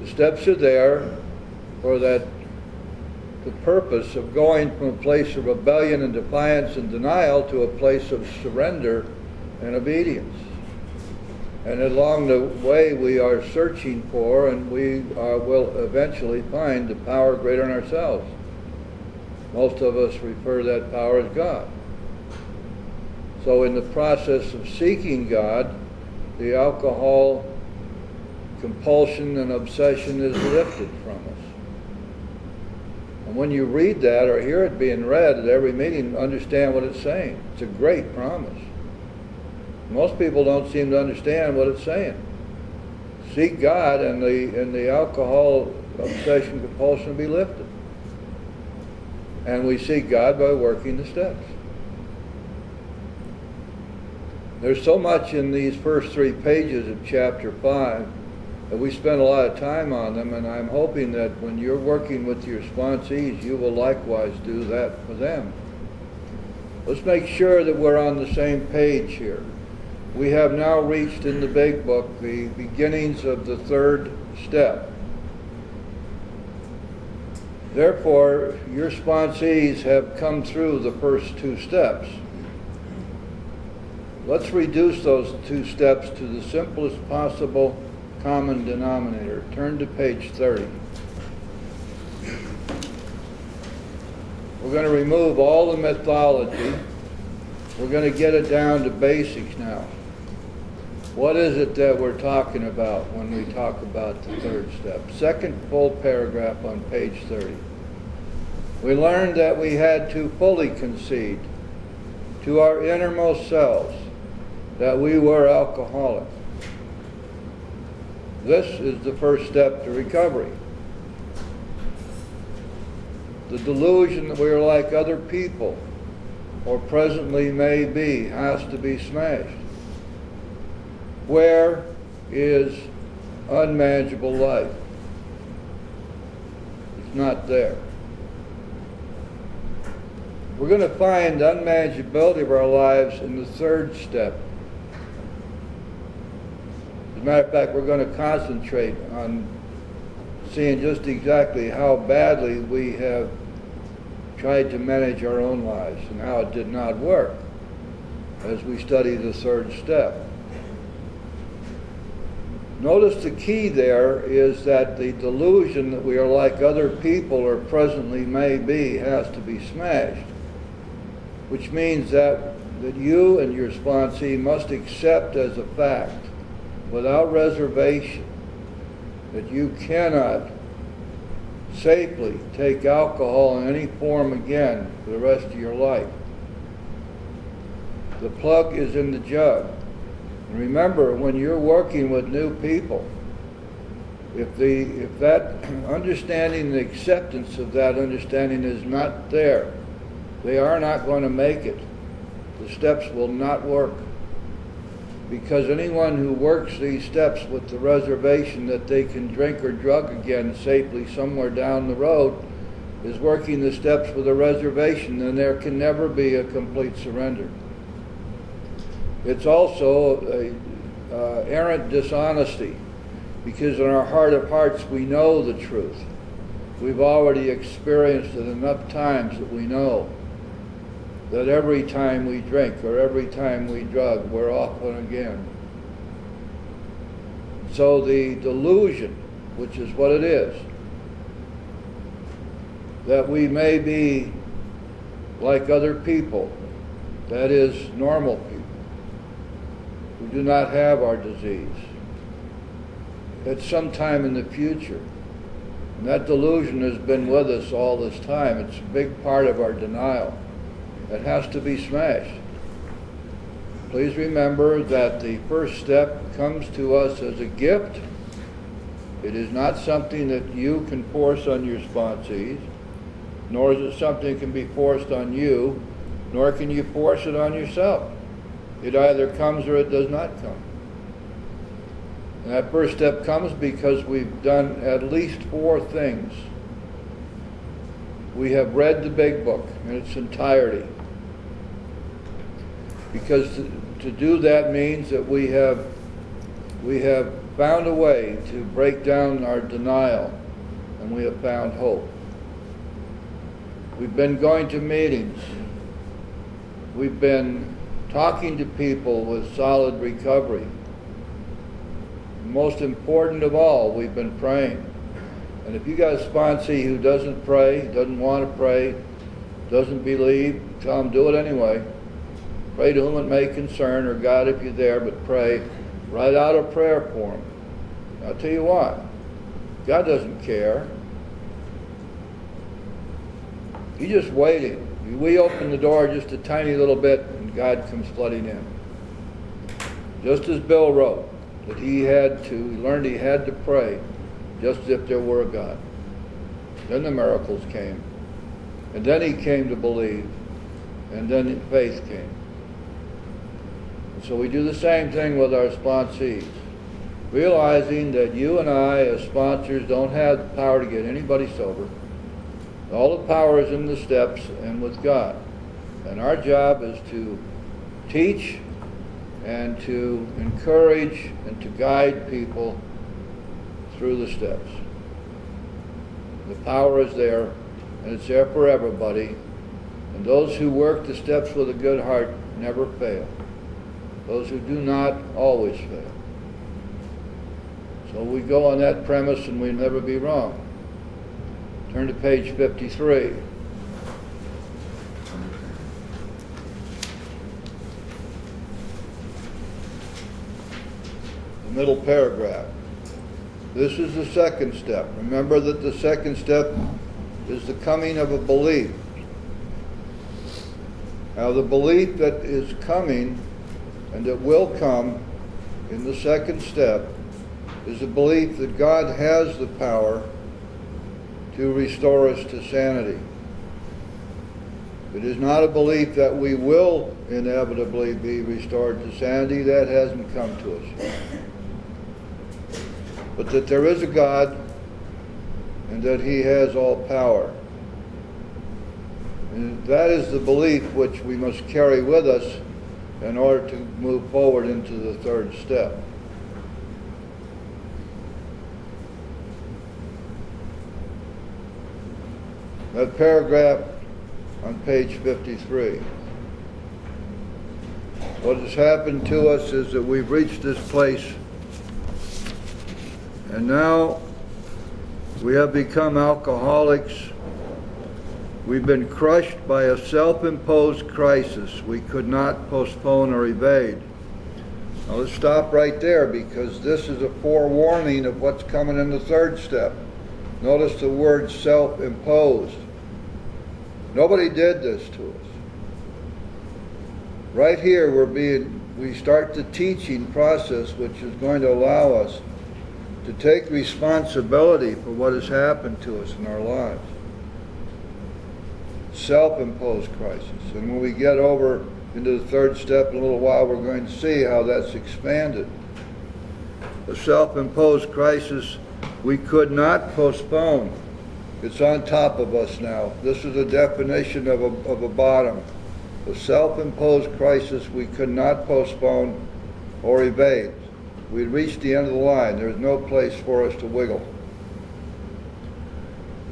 The steps are there for that the purpose of going from a place of rebellion and defiance and denial to a place of surrender and obedience. And along the way we are searching for, and we will eventually find, the power greater than ourselves. Most of us refer to that power as God. So in the process of seeking God, the alcohol compulsion and obsession is lifted from us. And when you read that or hear it being read at every meeting, understand what it's saying. It's a great promise. Most people don't seem to understand what it's saying. Seek God, and the alcohol obsession compulsion will be lifted. And we seek God by working the steps. There's so much in these first 3 pages of chapter 5 that we spend a lot of time on them, and I'm hoping that when you're working with your sponsees, you will likewise do that for them. Let's make sure that we're on the same page here. We have now reached in the big book the beginnings of the 3rd step. Therefore, your sponsees have come through the first 2 steps. Let's reduce those 2 steps to the simplest possible common denominator. Turn to page 30. We're going to remove all the mythology. We're going to get it down to basics now. What is it that we're talking about when we talk about the 3rd step? Second full paragraph on page 30. We learned that we had to fully concede to our innermost selves that we were alcoholic. This is the first step to recovery. The delusion that we are like other people, or presently may be, has to be smashed. Where is unmanageable life? It's not there. We're going to find unmanageability of our lives in the 3rd step. As a matter of fact, we're going to concentrate on seeing just exactly how badly we have tried to manage our own lives and how it did not work as we study the 3rd step. Notice the key there is that the delusion that we are like other people or presently may be has to be smashed, which means that you and your sponsee must accept as a fact, without reservation, that you cannot safely take alcohol in any form again for the rest of your life. The plug is in the jug. And remember, when you're working with new people, if that understanding and acceptance of that understanding is not there, they are not going to make it. The steps will not work. Because anyone who works these steps with the reservation that they can drink or drug again safely somewhere down the road is working the steps with a reservation, and there can never be a complete surrender. It's also errant dishonesty, because in our heart of hearts we know the truth. We've already experienced it enough times that we know that every time we drink or every time we drug, we're off and again. So the delusion, which is what it is, that we may be like other people, that is, normal people, who do not have our disease, at some time in the future. And that delusion has been with us all this time. It's a big part of our denial. It has to be smashed. Please remember that the first step comes to us as a gift. It is not something that you can force on your sponsees, nor is it something that can be forced on you, nor can you force it on yourself. It either comes or it does not come. And that first step comes because we've done at least 4 things. We have read the big book in its entirety. Because to do that means that we have found a way to break down our denial, and we have found hope. We've been going to meetings. We've been talking to people with solid recovery. Most important of all, we've been praying. And if you got a sponsee who doesn't pray, doesn't want to pray, doesn't believe, tell them do it anyway. Pray to whom it may concern, or God if you're there, but pray. Write out a prayer for them. I'll tell you what, God doesn't care. He's just waiting. We open the door just a tiny little bit and God comes flooding in. Just as Bill wrote, that he learned he had to pray just as if there were a God. Then the miracles came. And then he came to believe. And then faith came. And so we do the same thing with our sponsees. Realizing that you and I as sponsors don't have the power to get anybody sober. All the power is in the steps and with God. And our job is to teach and to encourage and to guide people through the steps. The power is there, and it's there for everybody. And those who work the steps with a good heart never fail. Those who do not always fail. So we go on that premise and we'll never be wrong. Turn to page 53. The middle paragraph. This is the second step. Remember that the second step is the coming of a belief. Now the belief that is coming and that will come in the second step is a belief that God has the power to restore us to sanity. It is not a belief that we will inevitably be restored to sanity. That hasn't come to us. But that there is a God and that He has all power. And that is the belief which we must carry with us in order to move forward into the third step. That paragraph on page 53. What has happened to us is that we've reached this place, and now we have become alcoholics. We've been crushed by a self-imposed crisis we could not postpone or evade. Now let's stop right there, because this is a forewarning of what's coming in the third step. Notice the word self-imposed. Nobody did this to us. Right here we start the teaching process, which is going to allow us to take responsibility for what has happened to us in our lives. Self-imposed crisis. And when we get over into the third step in a little while, we're going to see how that's expanded. The self-imposed crisis we could not postpone. It's on top of us now. This is a definition of a bottom. The self-imposed crisis we could not postpone or evade. We'd reached the end of the line. There's no place for us to wiggle.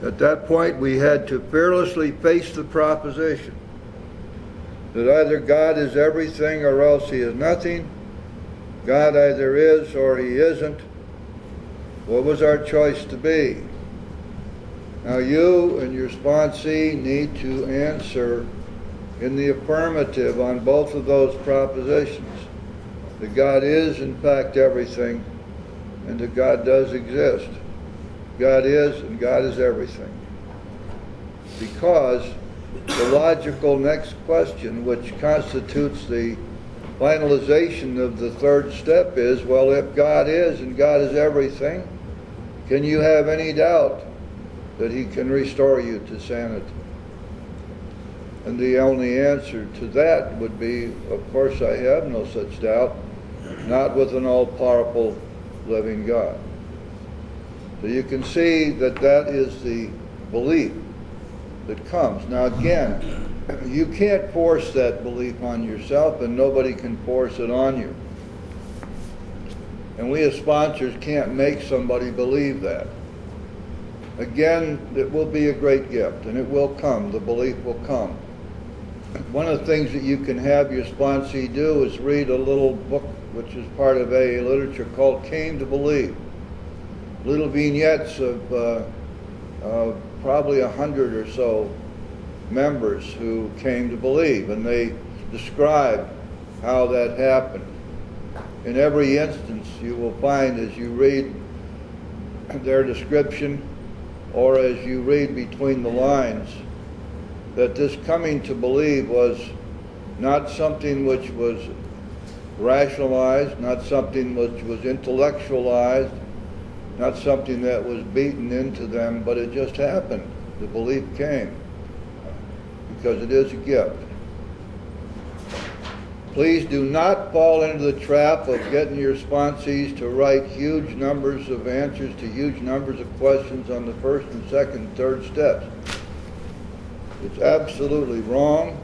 At that point, we had to fearlessly face the proposition that either God is everything or else He is nothing. God either is or He isn't. What was our choice to be? Now you and your sponsee need to answer in the affirmative on both of those propositions. That God is in fact everything, and that God does exist. God is, and God is everything. Because the logical next question, which constitutes the finalization of the third step, is, well, if God is and God is everything, can you have any doubt that He can restore you to sanity? And the only answer to that would be, of course I have no such doubt, not with an all-powerful living God. So you can see that that is the belief that comes. Now again, you can't force that belief on yourself, and nobody can force it on you. And we as sponsors can't make somebody believe that. Again, it will be a great gift, and it will come. The belief will come. One of the things that you can have your sponsee do is read a little book which is part of AA literature called Came to Believe. Little vignettes of probably 100 or so members who came to believe, and they describe how that happened. In every instance, you will find as you read their description or as you read between the lines that this coming to believe was not something which was rationalized, not something which was intellectualized, not something that was beaten into them, but it just happened. The belief came because it is a gift. Please do not fall into the trap of getting your sponsees to write huge numbers of answers to huge numbers of questions on the first and second and third steps. It's absolutely wrong.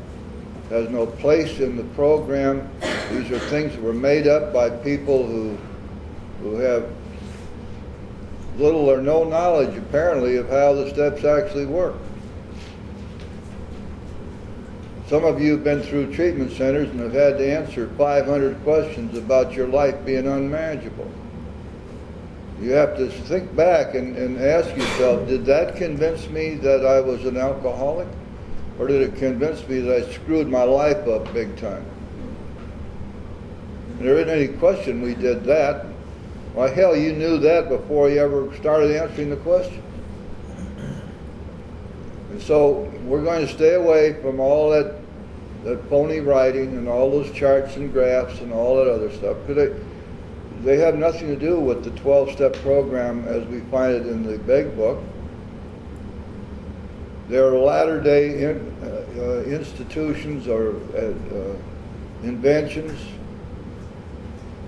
It has no place in the program. These are things that were made up by people who have little or no knowledge, apparently, of how the steps actually work. Some of you have been through treatment centers and have had to answer 500 questions about your life being unmanageable. You have to think back and ask yourself, did that convince me that I was an alcoholic? Or did it convince me that I screwed my life up big time? And there isn't any question we did that. Why, hell, you knew that before you ever started answering the question. And so we're going to stay away from all that phony writing and all those charts and graphs and all that other stuff, because they have nothing to do with the 12-step program as we find it in the big book. There are latter-day institutions or inventions.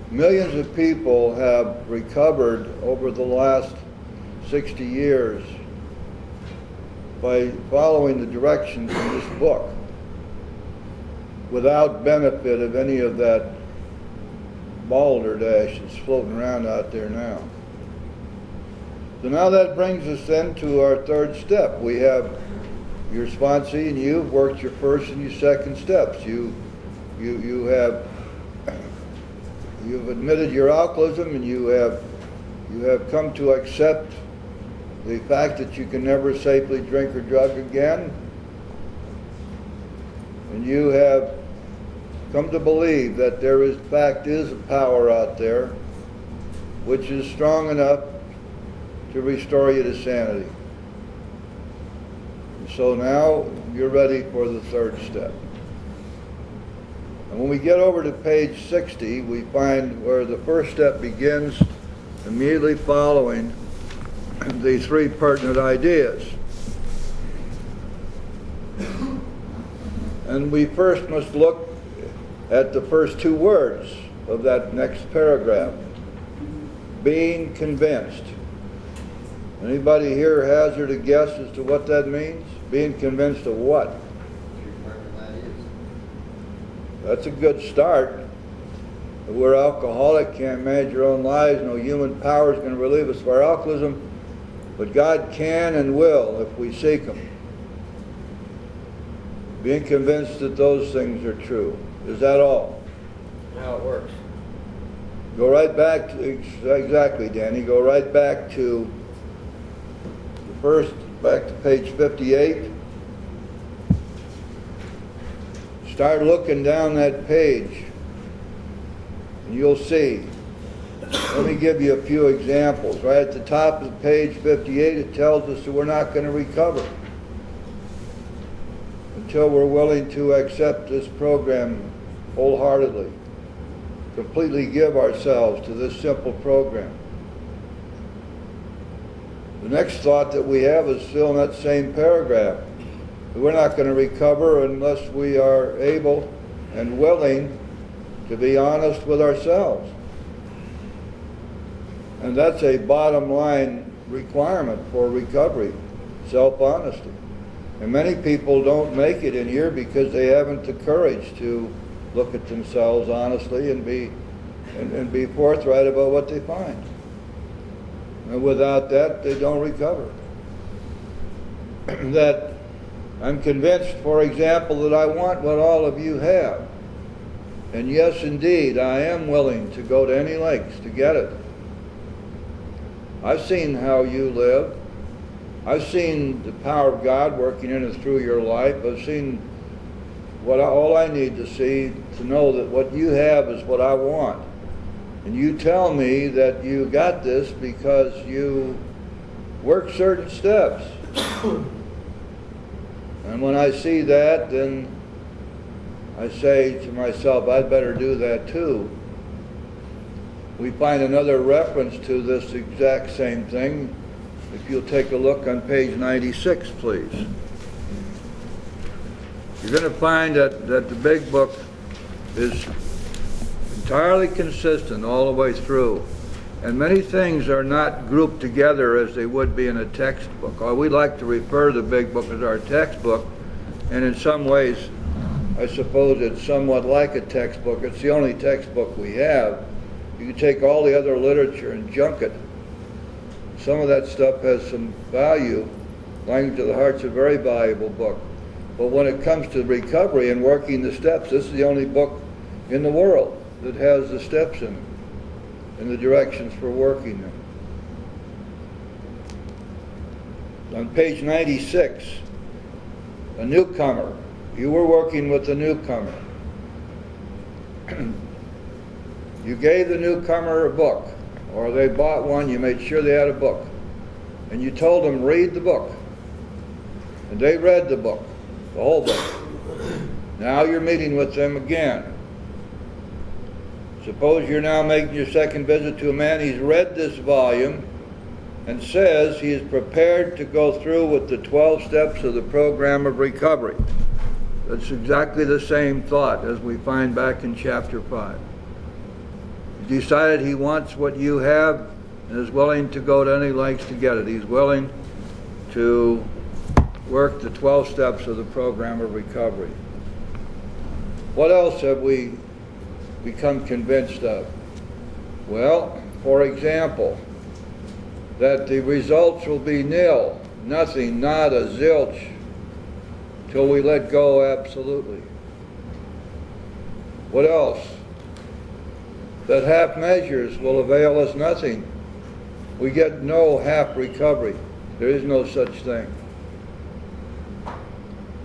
Millions of people have recovered over the last 60 years by following the directions in this book without benefit of any of that balderdash that's floating around out there now. So now that brings us then to our third step. We have your sponsee and you've worked your first and your second steps. You've admitted your alcoholism, and you have come to accept the fact that you can never safely drink or drug again. And you have come to believe that there is, in fact, is a power out there which is strong enough to restore you to sanity. And so now you're ready for the third step. And when we get over to page 60, we find where the first step begins, immediately following the three pertinent ideas. And we first must look at the first two words of that next paragraph. Being convinced. Anybody here hazard a guess as to what that means? Being convinced of what? That's a good start. We're alcoholic, can't manage your own lives, no human power is going to relieve us of our alcoholism, but God can and will if we seek Him. Being convinced that those things are true. Is that all? How it works. Go right back to, exactly, Danny, go right back to the first, back to page 58. Start looking down that page, and you'll see. Let me give you a few examples. Right at the top of page 58, it tells us that we're not going to recover until we're willing to accept this program wholeheartedly, completely give ourselves to this simple program. The next thought that we have is still in that same paragraph. We're not going to recover unless we are able and willing to be honest with ourselves. And that's a bottom line requirement for recovery, self-honesty. And many people don't make it in here because they haven't the courage to look at themselves honestly and be and be forthright about what they find. And without that, they don't recover. That I'm convinced, for example, that I want what all of you have. And yes, indeed, I am willing to go to any lengths to get it. I've seen how you live. I've seen the power of God working in and through your life. I've seen all I need to see to know that what you have is what I want. And you tell me that you got this because you work certain steps. And when I see that, then I say to myself, I'd better do that too. We find another reference to this exact same thing. If you'll take a look on page 96, please. You're going to find that the big book is entirely consistent all the way through. And many things are not grouped together as they would be in a textbook. We like to refer to the big book as our textbook, and in some ways, I suppose it's somewhat like a textbook. It's the only textbook we have. You can take all the other literature and junk it. Some of that stuff has some value. Language of the Heart's a very valuable book. But when it comes to recovery and working the steps, this is the only book in the world that has the steps in it and the directions for working them. On page 96, a newcomer. You were working with the newcomer. You gave the newcomer a book, or they bought one, you made sure they had a book. And you told them, read the book. And they read the book, the whole book. Now you're meeting with them again. Suppose you're now making your second visit to a man, he's read this volume and says he is prepared to go through with the 12 steps of the program of recovery. That's exactly the same thought as we find back in chapter 5. He decided he wants what you have and is willing to go to any lengths to get it. He's willing to work the 12 steps of the program of recovery. What else have we become convinced of? Well, for example, that the results will be nil, nothing, nada, zilch, till we let go absolutely. What else? That half measures will avail us nothing. We get no half recovery. There is no such thing.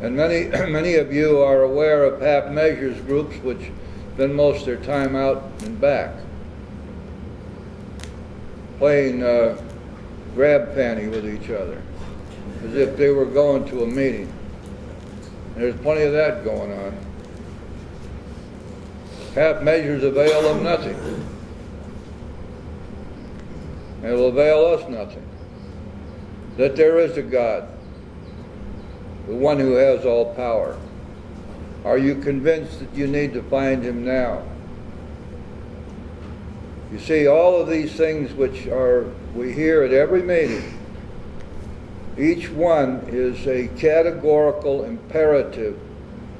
And many of you are aware of half measures groups which spend most of their time out and back, playing grab panty with each other, as if they were going to a meeting. And there's plenty of that going on. Half measures avail them nothing. It will avail us nothing. That there is a God, the one who has all power. Are you convinced that you need to find him now? You see, all of these things which we hear at every meeting, each one is a categorical imperative,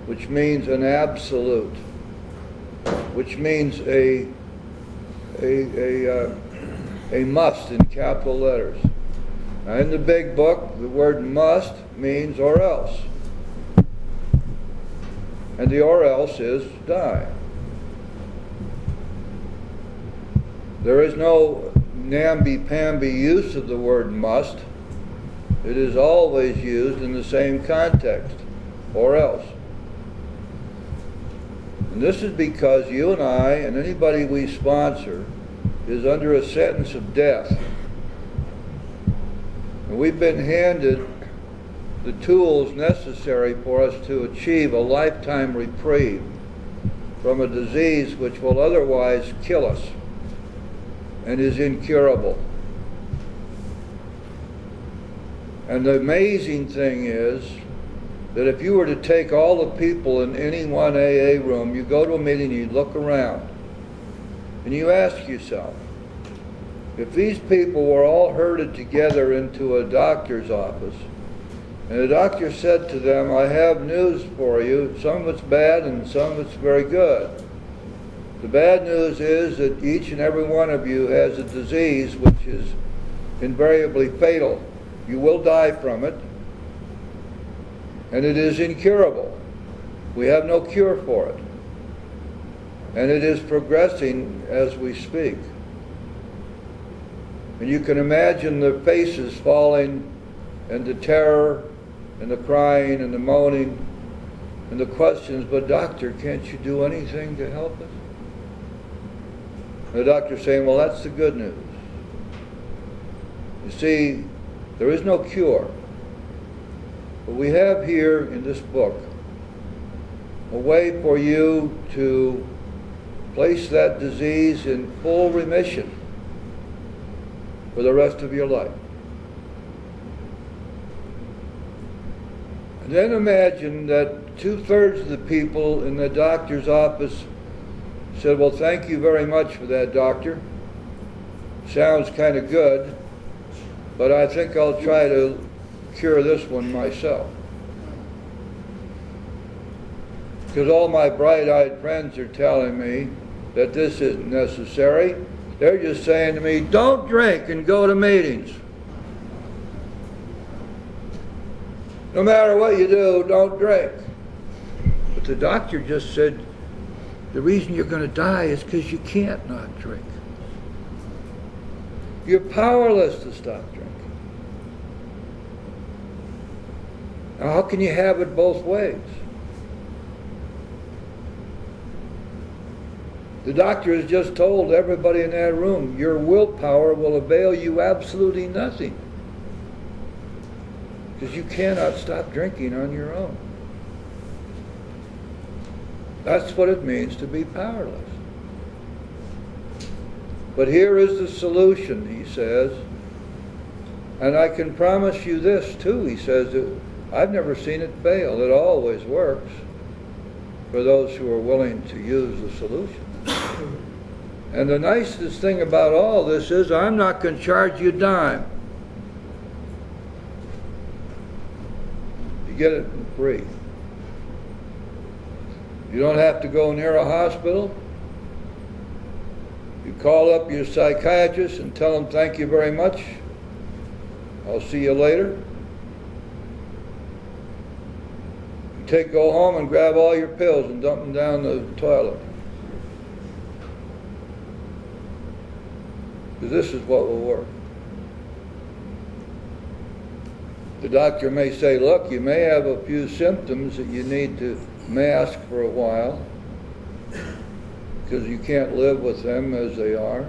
which means an absolute, which means a must in capital letters. Now in the big book, the word must means or else. And the or else is die. There is no namby-pamby use of the word must. It is always used in the same context, or else. And this is because you and I, and anybody we sponsor, is under a sentence of death. And we've been handed the tools necessary for us to achieve a lifetime reprieve from a disease which will otherwise kill us and is incurable. And the amazing thing is that if you were to take all the people in any one AA room, you go to a meeting, you look around, and you ask yourself, if these people were all herded together into a doctor's office, and the doctor said to them, I have news for you, some of it's bad and some of it's very good. The bad news is that each and every one of you has a disease which is invariably fatal. You will die from it, and it is incurable. We have no cure for it, and it is progressing as we speak. And you can imagine the faces falling, and the terror, and the crying, and the moaning, and the questions, but doctor, can't you do anything to help us? And the doctor's saying, well, that's the good news. You see, there is no cure. But we have here in this book a way for you to place that disease in full remission for the rest of your life. And then imagine that 2/3 of the people in the doctor's office said, well, thank you very much for that, doctor. Sounds kind of good, but I think I'll try to cure this one myself. Because all my bright-eyed friends are telling me that this isn't necessary. They're just saying to me, don't drink and go to meetings. No matter what you do, don't drink. But the doctor just said, the reason you're going to die is because you can't not drink. You're powerless to stop drinking. Now, how can you have it both ways? The doctor has just told everybody in that room, your willpower will avail you absolutely nothing, because you cannot stop drinking on your own. That's what it means to be powerless. But here is the solution, he says. And I can promise you this too, he says, that I've never seen it fail. It always works for those who are willing to use the solution. And the nicest thing about all this is I'm not going to charge you a dime. You get it for free. You don't have to go near a hospital. You call up your psychiatrist and tell them thank you very much. I'll see you later. You go home and grab all your pills and dump them down the toilet. Because this is what will work. The doctor may say, look, you may have a few symptoms that you need to mask for a while because you can't live with them as they are.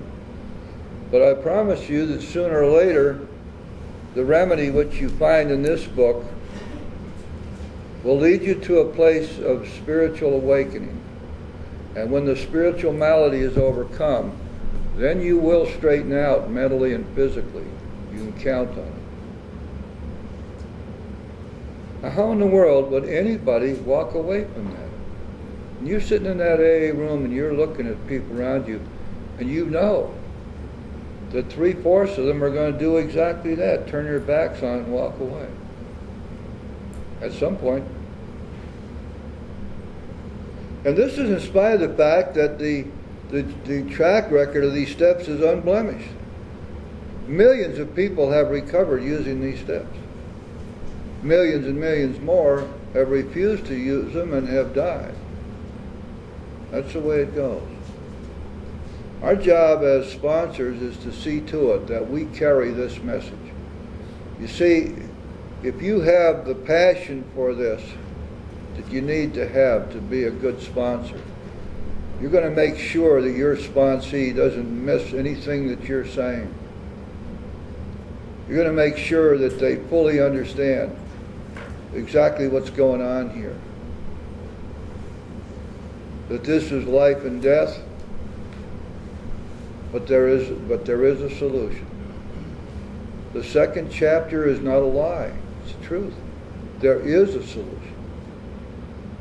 But I promise you that sooner or later, the remedy which you find in this book will lead you to a place of spiritual awakening. And when the spiritual malady is overcome, then you will straighten out mentally and physically. You can count on it. Now, how in the world would anybody walk away from that? And you're sitting in that AA room and you're looking at people around you, and you know that 3/4 of them are going to do exactly that, turn their backs on it and walk away. At some point. And this is in spite of the fact that the track record of these steps is unblemished. Millions of people have recovered using these steps. Millions and millions more have refused to use them and have died. That's the way it goes. Our job as sponsors is to see to it that we carry this message. You see, if you have the passion for this that you need to have to be a good sponsor, you're going to make sure that your sponsee doesn't miss anything that you're saying. You're going to make sure that they fully understand exactly what's going on here. That this is life and death, but there is a solution. The second chapter is not a lie, it's the truth. There is a solution.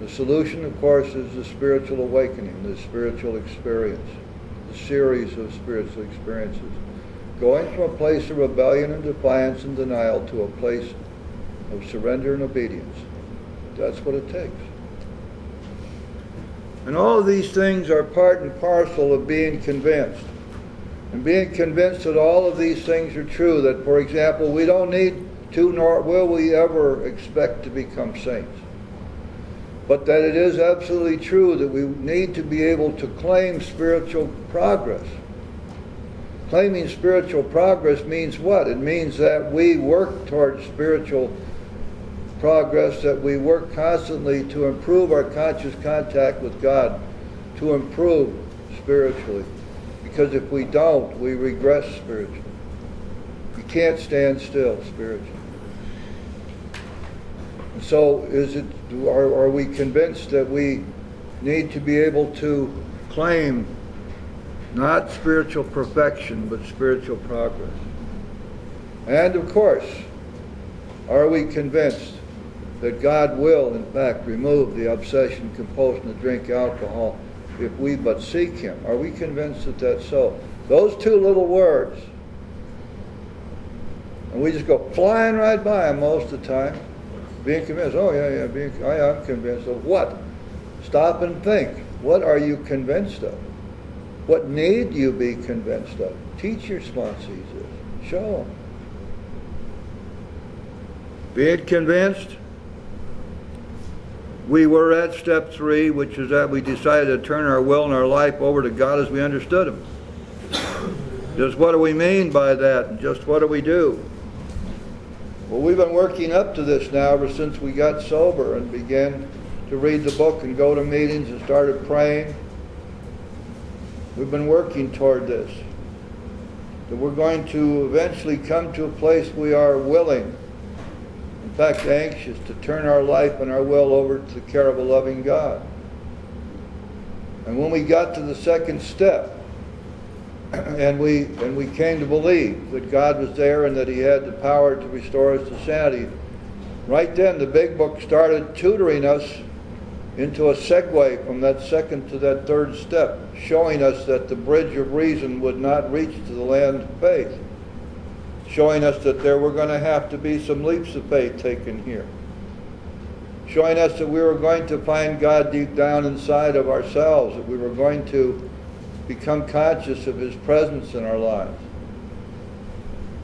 The solution, of course, is the spiritual awakening, the spiritual experience, the series of spiritual experiences. Going from a place of rebellion and defiance and denial to a place of surrender and obedience. That's what it takes. And all of these things are part and parcel of being convinced. And being convinced that all of these things are true, that, for example, we don't need to, nor will we ever expect to become saints. But that it is absolutely true that we need to be able to claim spiritual progress. Claiming spiritual progress means what? It means that we work towards spiritual progress, that we work constantly to improve our conscious contact with God, to improve spiritually. Because if we don't, we regress spiritually. You can't stand still spiritually. And so are we convinced that we need to be able to claim not spiritual perfection, but spiritual progress? And of course, are we convinced that God will, in fact, remove the obsession, compulsion to drink alcohol if we but seek Him? Are we convinced that that's so? Those two little words, and we just go flying right by them most of the time, being convinced. Oh yeah, I'm convinced of what? Stop and think. What are you convinced of? What need you be convinced of? Teach your sponsees this. Show them. Being convinced. We were at step 3, which is that we decided to turn our will and our life over to God as we understood Him. Just what do we mean by that? And just what do we do? Well, we've been working up to this now ever since we got sober and began to read the book and go to meetings and started praying. We've been working toward this. That we're going to eventually come to a place we are willing, in fact anxious, to turn our life and our will over to the care of a loving God. And when we got to the second step, and we came to believe that God was there and that He had the power to restore us to sanity, right then the big book started tutoring us into a segue from that second to that third step, showing us that the bridge of reason would not reach to the land of faith, showing us that there were going to have to be some leaps of faith taken here, showing us that we were going to find God deep down inside of ourselves, that we were going to become conscious of His presence in our lives,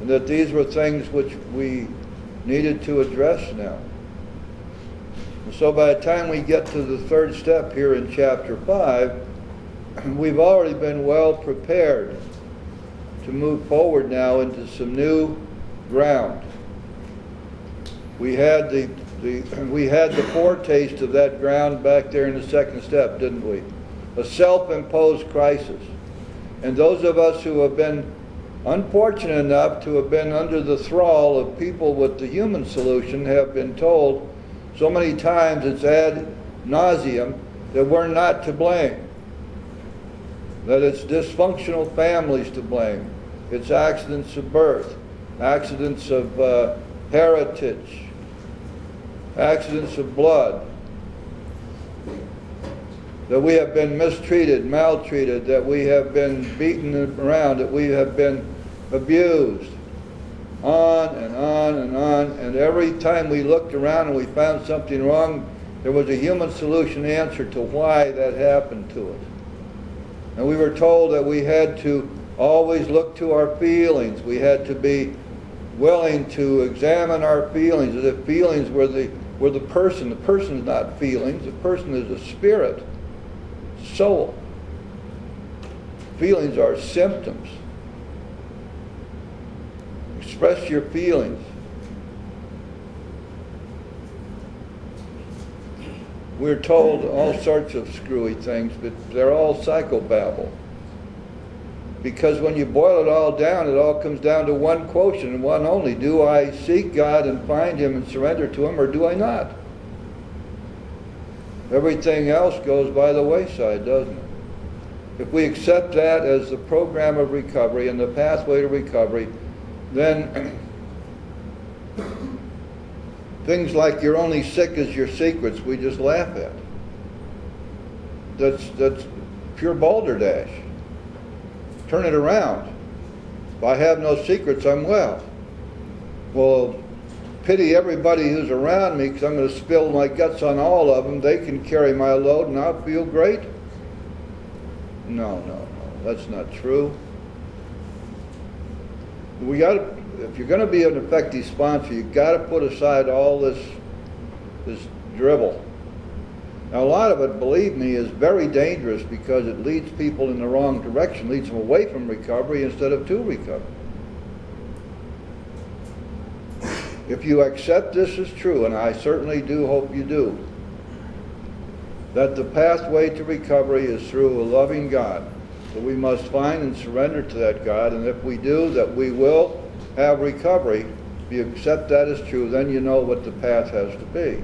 and that these were things which we needed to address now. And so by the time we get to the third step here in chapter 5, we've already been well prepared to move forward now into some new ground. We had the foretaste of that ground back there in the second step, didn't we? A self-imposed crisis. And those of us who have been unfortunate enough to have been under the thrall of people with the human solution have been told so many times it's ad nauseum that we're not to blame, that it's dysfunctional families to blame, it's accidents of birth, accidents of heritage, accidents of blood, that we have been mistreated, maltreated, that we have been beaten around, that we have been abused, on and on and on. And every time we looked around and we found something wrong, there was a human solution answer to why that happened to us. And we were told that we had to always look to our feelings. We had to be willing to examine our feelings, as if feelings were the person. The person is not feelings. The person is a spirit, soul. Feelings are symptoms. Express your feelings. We're told all sorts of screwy things, but they're all psychobabble. Because when you boil it all down, it all comes down to one quotient and one only. Do I seek God and find Him and surrender to Him, or do I not? Everything else goes by the wayside, doesn't it? If we accept that as the program of recovery and the pathway to recovery, then things like you're only sick as your secrets, we just laugh at. That's pure balderdash. Turn it around. If I have no secrets, I'm well. Well, pity everybody who's around me because I'm going to spill my guts on all of them. They can carry my load and I'll feel great. No, that's not true. If you're going to be an effective sponsor, you got to put aside all this dribble. Now, a lot of it, believe me, is very dangerous because it leads people in the wrong direction, leads them away from recovery instead of to recovery. If you accept this as true, and I certainly do hope you do, that the pathway to recovery is through a loving God, that we must find and surrender to that God, and if we do, that we will have recovery. If you accept that as true, then you know what the path has to be.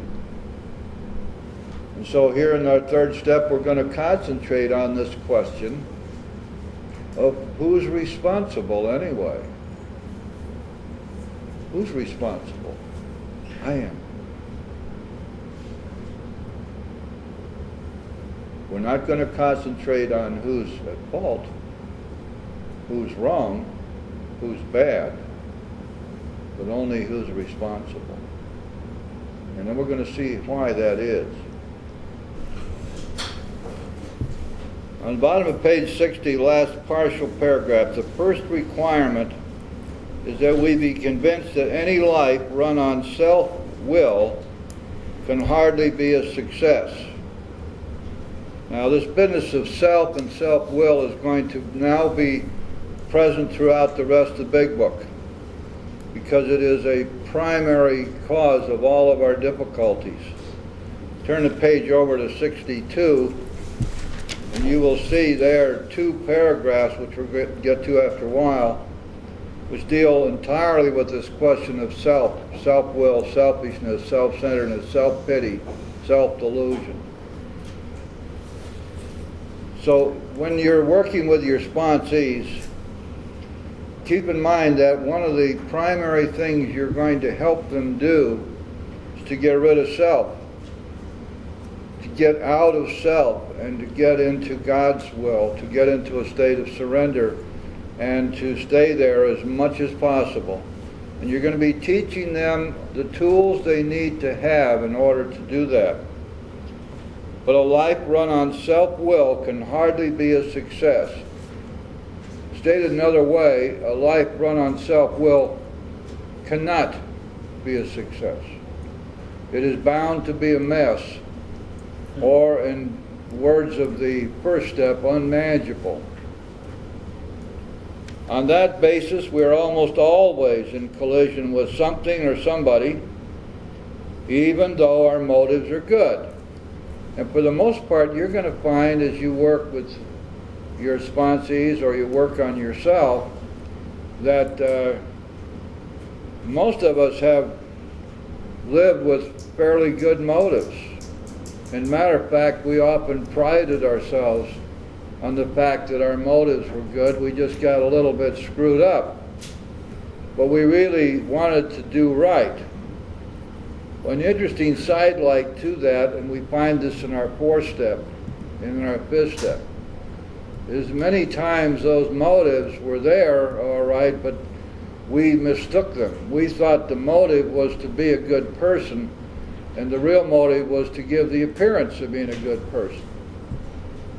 And so here in our third step, we're going to concentrate on this question of who's responsible anyway. Who's responsible? I am. We're not going to concentrate on who's at fault, who's wrong, who's bad, but only who's responsible. And then we're going to see why that is. On the bottom of page 60, last partial paragraph, the first requirement is that we be convinced that any life run on self-will can hardly be a success. Now, this business of self and self-will is going to now be present throughout the rest of the big book because it is a primary cause of all of our difficulties. Turn the page over to 62, and you will see there two paragraphs, which we'll get to after a while, which deal entirely with this question of self, self-will, selfishness, self-centeredness, self-pity, self-delusion. So when you're working with your sponsees, keep in mind that one of the primary things you're going to help them do is to get rid of self, to get out of self and to get into God's will, to get into a state of surrender and to stay there as much as possible. And you're going to be teaching them the tools they need to have in order to do that. But a life run on self-will can hardly be a success. Stated another way, a life run on self-will cannot be a success. It is bound to be a mess, or in words of the first step, unmanageable. On that basis, we are almost always in collision with something or somebody, even though our motives are good. And for the most part, you're going to find as you work with your sponsees or you work on yourself that most of us have lived with fairly good motives. And matter of fact, we often prided ourselves on the fact that our motives were good. We just got a little bit screwed up. But we really wanted to do right. An interesting sidelight to that, and we find this in our fourth step and in our fifth step, is many times those motives were there, all right, but we mistook them. We thought the motive was to be a good person, and the real motive was to give the appearance of being a good person,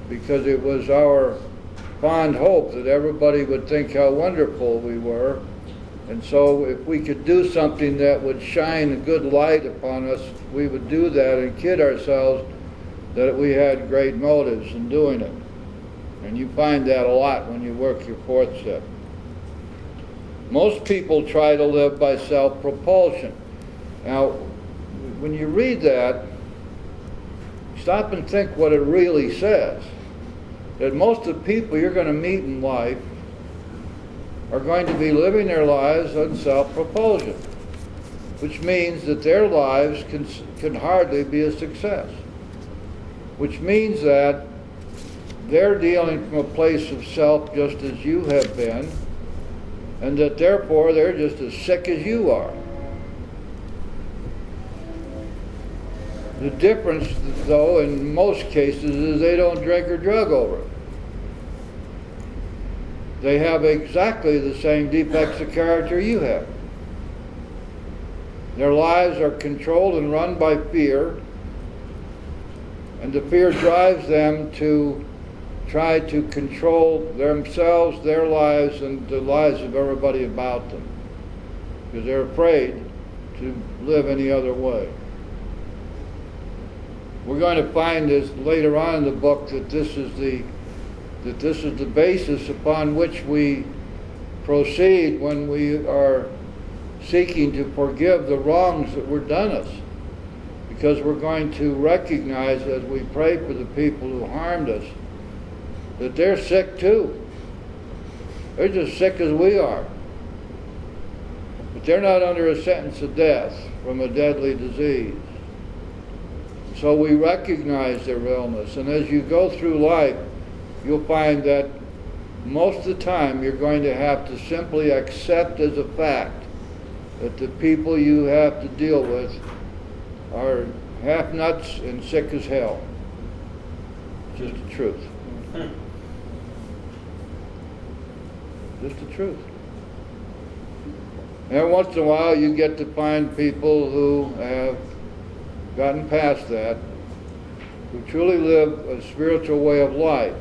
because it was our fond hope that everybody would think how wonderful we were. And so if we could do something that would shine a good light upon us, we would do that and kid ourselves that we had great motives in doing it. And you find that a lot when you work your fourth step. Most people try to live by self-propulsion. Now, when you read that, stop and think what it really says. That most of the people you're going to meet in life are going to be living their lives on self-propulsion, which means that their lives can hardly be a success, which means that they're dealing from a place of self just as you have been, and that therefore they're just as sick as you are. The difference, though, in most cases is they don't drink or drug over it. They have exactly the same defects of character you have. Their lives are controlled and run by fear, and the fear drives them to try to control themselves, their lives, and the lives of everybody about them, because they're afraid to live any other way. We're going to find this later on in the book, that this is the basis upon which we proceed when we are seeking to forgive the wrongs that were done us, because we're going to recognize as we pray for the people who harmed us that they're sick too. They're just sick as we are, but they're not under a sentence of death from a deadly disease. So we recognize their illness, and as you go through life, you'll find that most of the time you're going to have to simply accept as a fact that the people you have to deal with are half nuts and sick as hell. Just the truth. Just the truth. Every once in a while you get to find people who have gotten past that, who truly live a spiritual way of life.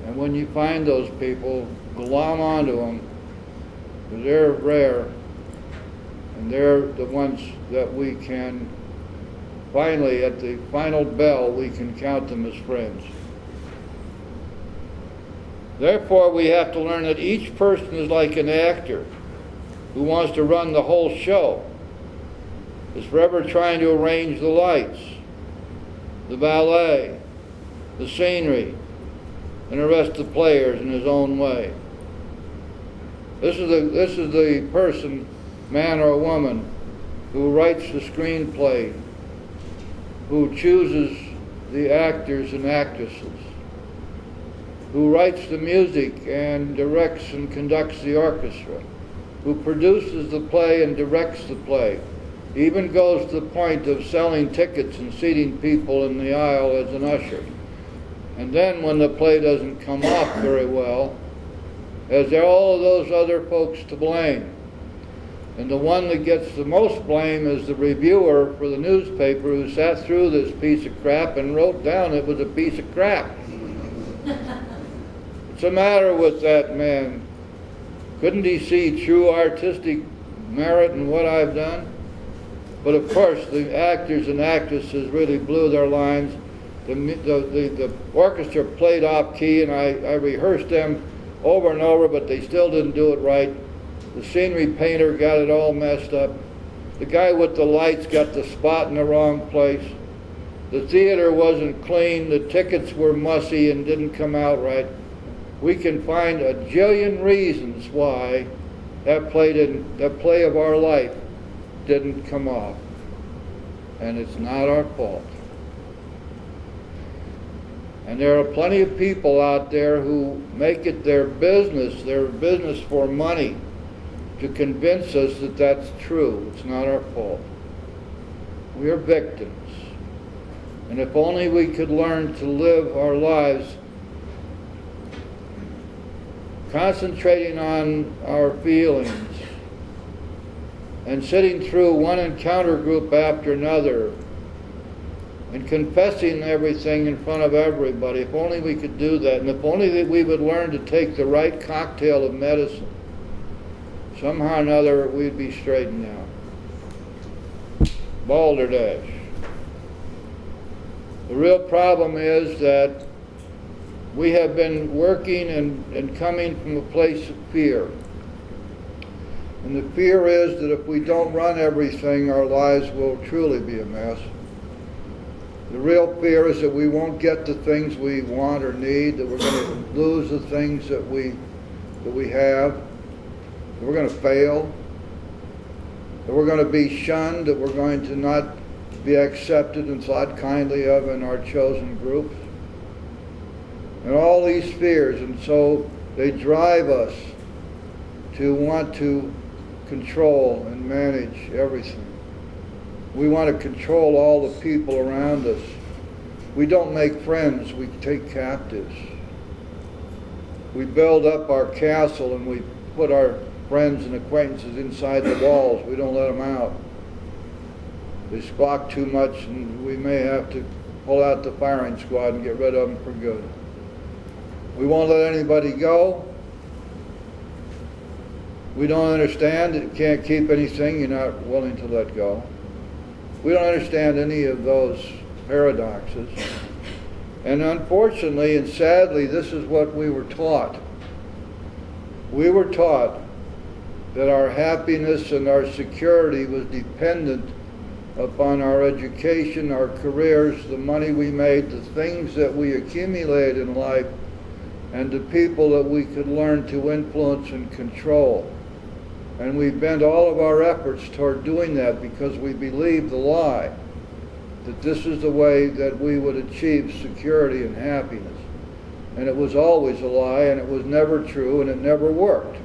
And when you find those people, glom onto them, because they're rare, and they're the ones that we can finally, at the final bell, we can count them as friends. Therefore, we have to learn that each person is like an actor who wants to run the whole show, is forever trying to arrange the lights, the ballet, the scenery, and arrest the players in his own way. This is the person, man or woman, who writes the screenplay, who chooses the actors and actresses, who writes the music and directs and conducts the orchestra, who produces the play and directs the play, even goes to the point of selling tickets and seating people in the aisle as an usher. And then when the play doesn't come off very well, has all of those other folks to blame. And the one that gets the most blame is the reviewer for the newspaper who sat through this piece of crap and wrote down it was a piece of crap. What's the matter with that man? Couldn't he see true artistic merit in what I've done? But of course, the actors and actresses really blew their lines. The orchestra played off key, and I rehearsed them over and over, but they still didn't do it right. The scenery painter got it all messed up. The guy with the lights got the spot in the wrong place. The theater wasn't clean. The tickets were mussy and didn't come out right. We can find a jillion reasons why that play of our life didn't come off. And it's not our fault. And there are plenty of people out there who make it their business for money, to convince us that that's true. It's not our fault. We are victims. And if only we could learn to live our lives concentrating on our feelings and sitting through one encounter group after another and confessing everything in front of everybody. If only we could do that, and if only that we would learn to take the right cocktail of medicine, somehow or another we'd be straightened out. Balderdash. The real problem is that we have been working and coming from a place of fear. And the fear is that if we don't run everything, our lives will truly be a mess. The real fear is that we won't get the things we want or need, that we're going to lose the things that we have, that we're going to fail, that we're going to be shunned, that we're going to not be accepted and thought kindly of in our chosen groups. And all these fears, and so they drive us to want to control and manage everything. We want to control all the people around us. We don't make friends, we take captives. We build up our castle and we put our friends and acquaintances inside the walls. We don't let them out. They squawk too much, and we may have to pull out the firing squad and get rid of them for good. We won't let anybody go. We don't understand that you can't keep anything you're not willing to let go. We don't understand any of those paradoxes. And unfortunately and sadly, this is what we were taught. We were taught that our happiness and our security was dependent upon our education, our careers, the money we made, the things that we accumulated in life, and the people that we could learn to influence and control. And we bent all of our efforts toward doing that because we believed the lie that this is the way that we would achieve security and happiness. And it was always a lie, and it was never true, and it never worked.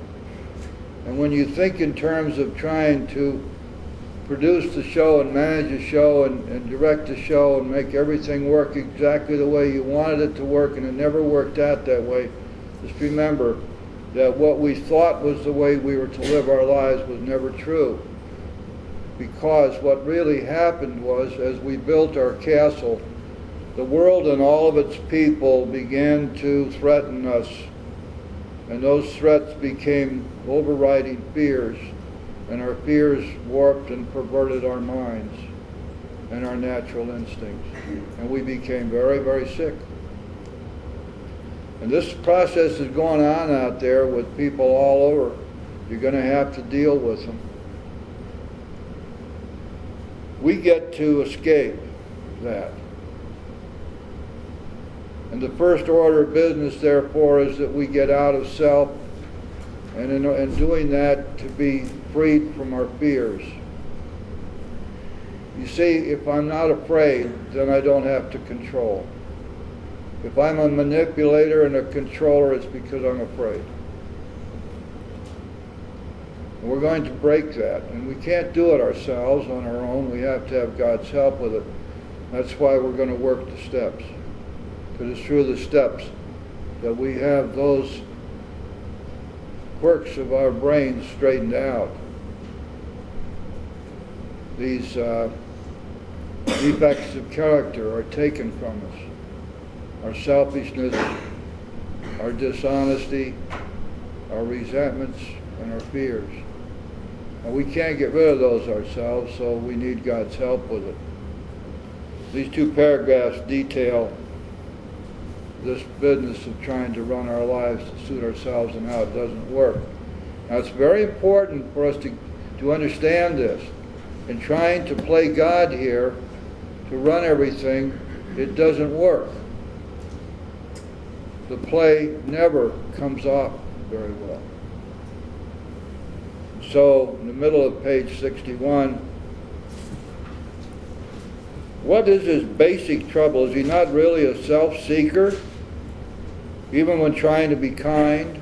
And when you think in terms of trying to produce the show and manage the show and direct the show and make everything work exactly the way you wanted it to work, and it never worked out that way, just remember that what we thought was the way we were to live our lives was never true. Because what really happened was, as we built our castle, the world and all of its people began to threaten us. And those threats became overriding fears, and our fears warped and perverted our minds and our natural instincts. And we became very, very sick. And this process is going on out there with people all over. You're going to have to deal with them. We get to escape that. And the first order of business, therefore, is that we get out of self, and in doing that, to be freed from our fears. You see, if I'm not afraid, then I don't have to control. If I'm a manipulator and a controller, it's because I'm afraid. And we're going to break that, and we can't do it ourselves on our own. We have to have God's help with it. That's why we're going to work the steps. Because it's through the steps that we have those quirks of our brains straightened out. These defects of character are taken from us. Our selfishness, our dishonesty, our resentments, and our fears. And we can't get rid of those ourselves, so we need God's help with it. These two paragraphs detail this business of trying to run our lives to suit ourselves and how it doesn't work. Now, it's very important for us to understand this. In trying to play God here, to run everything, it doesn't work. The play never comes off very well. So, in the middle of page 61, what is his basic trouble? Is he not really a self-seeker, even when trying to be kind?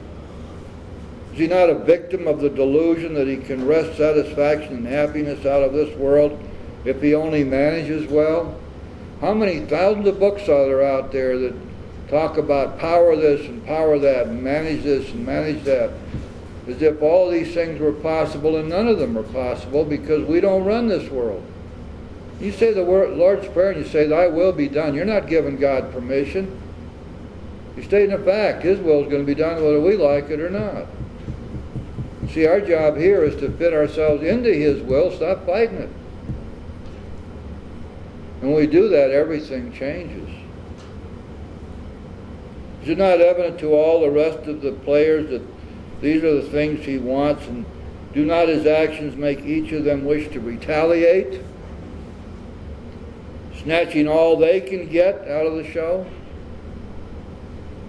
Is he not a victim of the delusion that he can wrest satisfaction and happiness out of this world if he only manages well? How many thousands of books are there out there that talk about power this and power that and manage this and manage that, as if all these things were possible, and none of them are possible because we don't run this world. You say the Lord's Prayer and you say, "Thy will be done." You're not giving God permission. You're stating a fact. His will is going to be done whether we like it or not. See, our job here is to fit ourselves into His will, stop fighting it. And when we do that, everything changes. Is it not evident to all the rest of the players that these are the things he wants, and do not his actions make each of them wish to retaliate, snatching all they can get out of the show?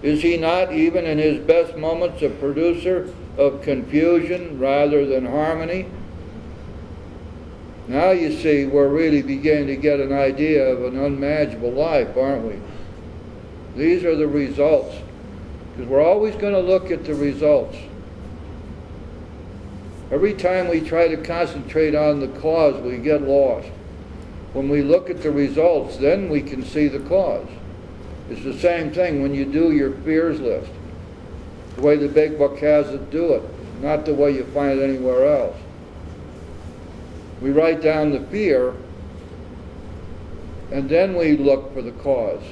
Is he not, even in his best moments, a producer of confusion rather than harmony? Now you see, we're really beginning to get an idea of an unmanageable life, aren't we? These are the results. Because we're always going to look at the results. Every time we try to concentrate on the cause, we get lost. When we look at the results, then we can see the cause. It's the same thing when you do your fears list. The way the big book has it do it. not the way you find it anywhere else. We write down the fear, and then we look for the cause.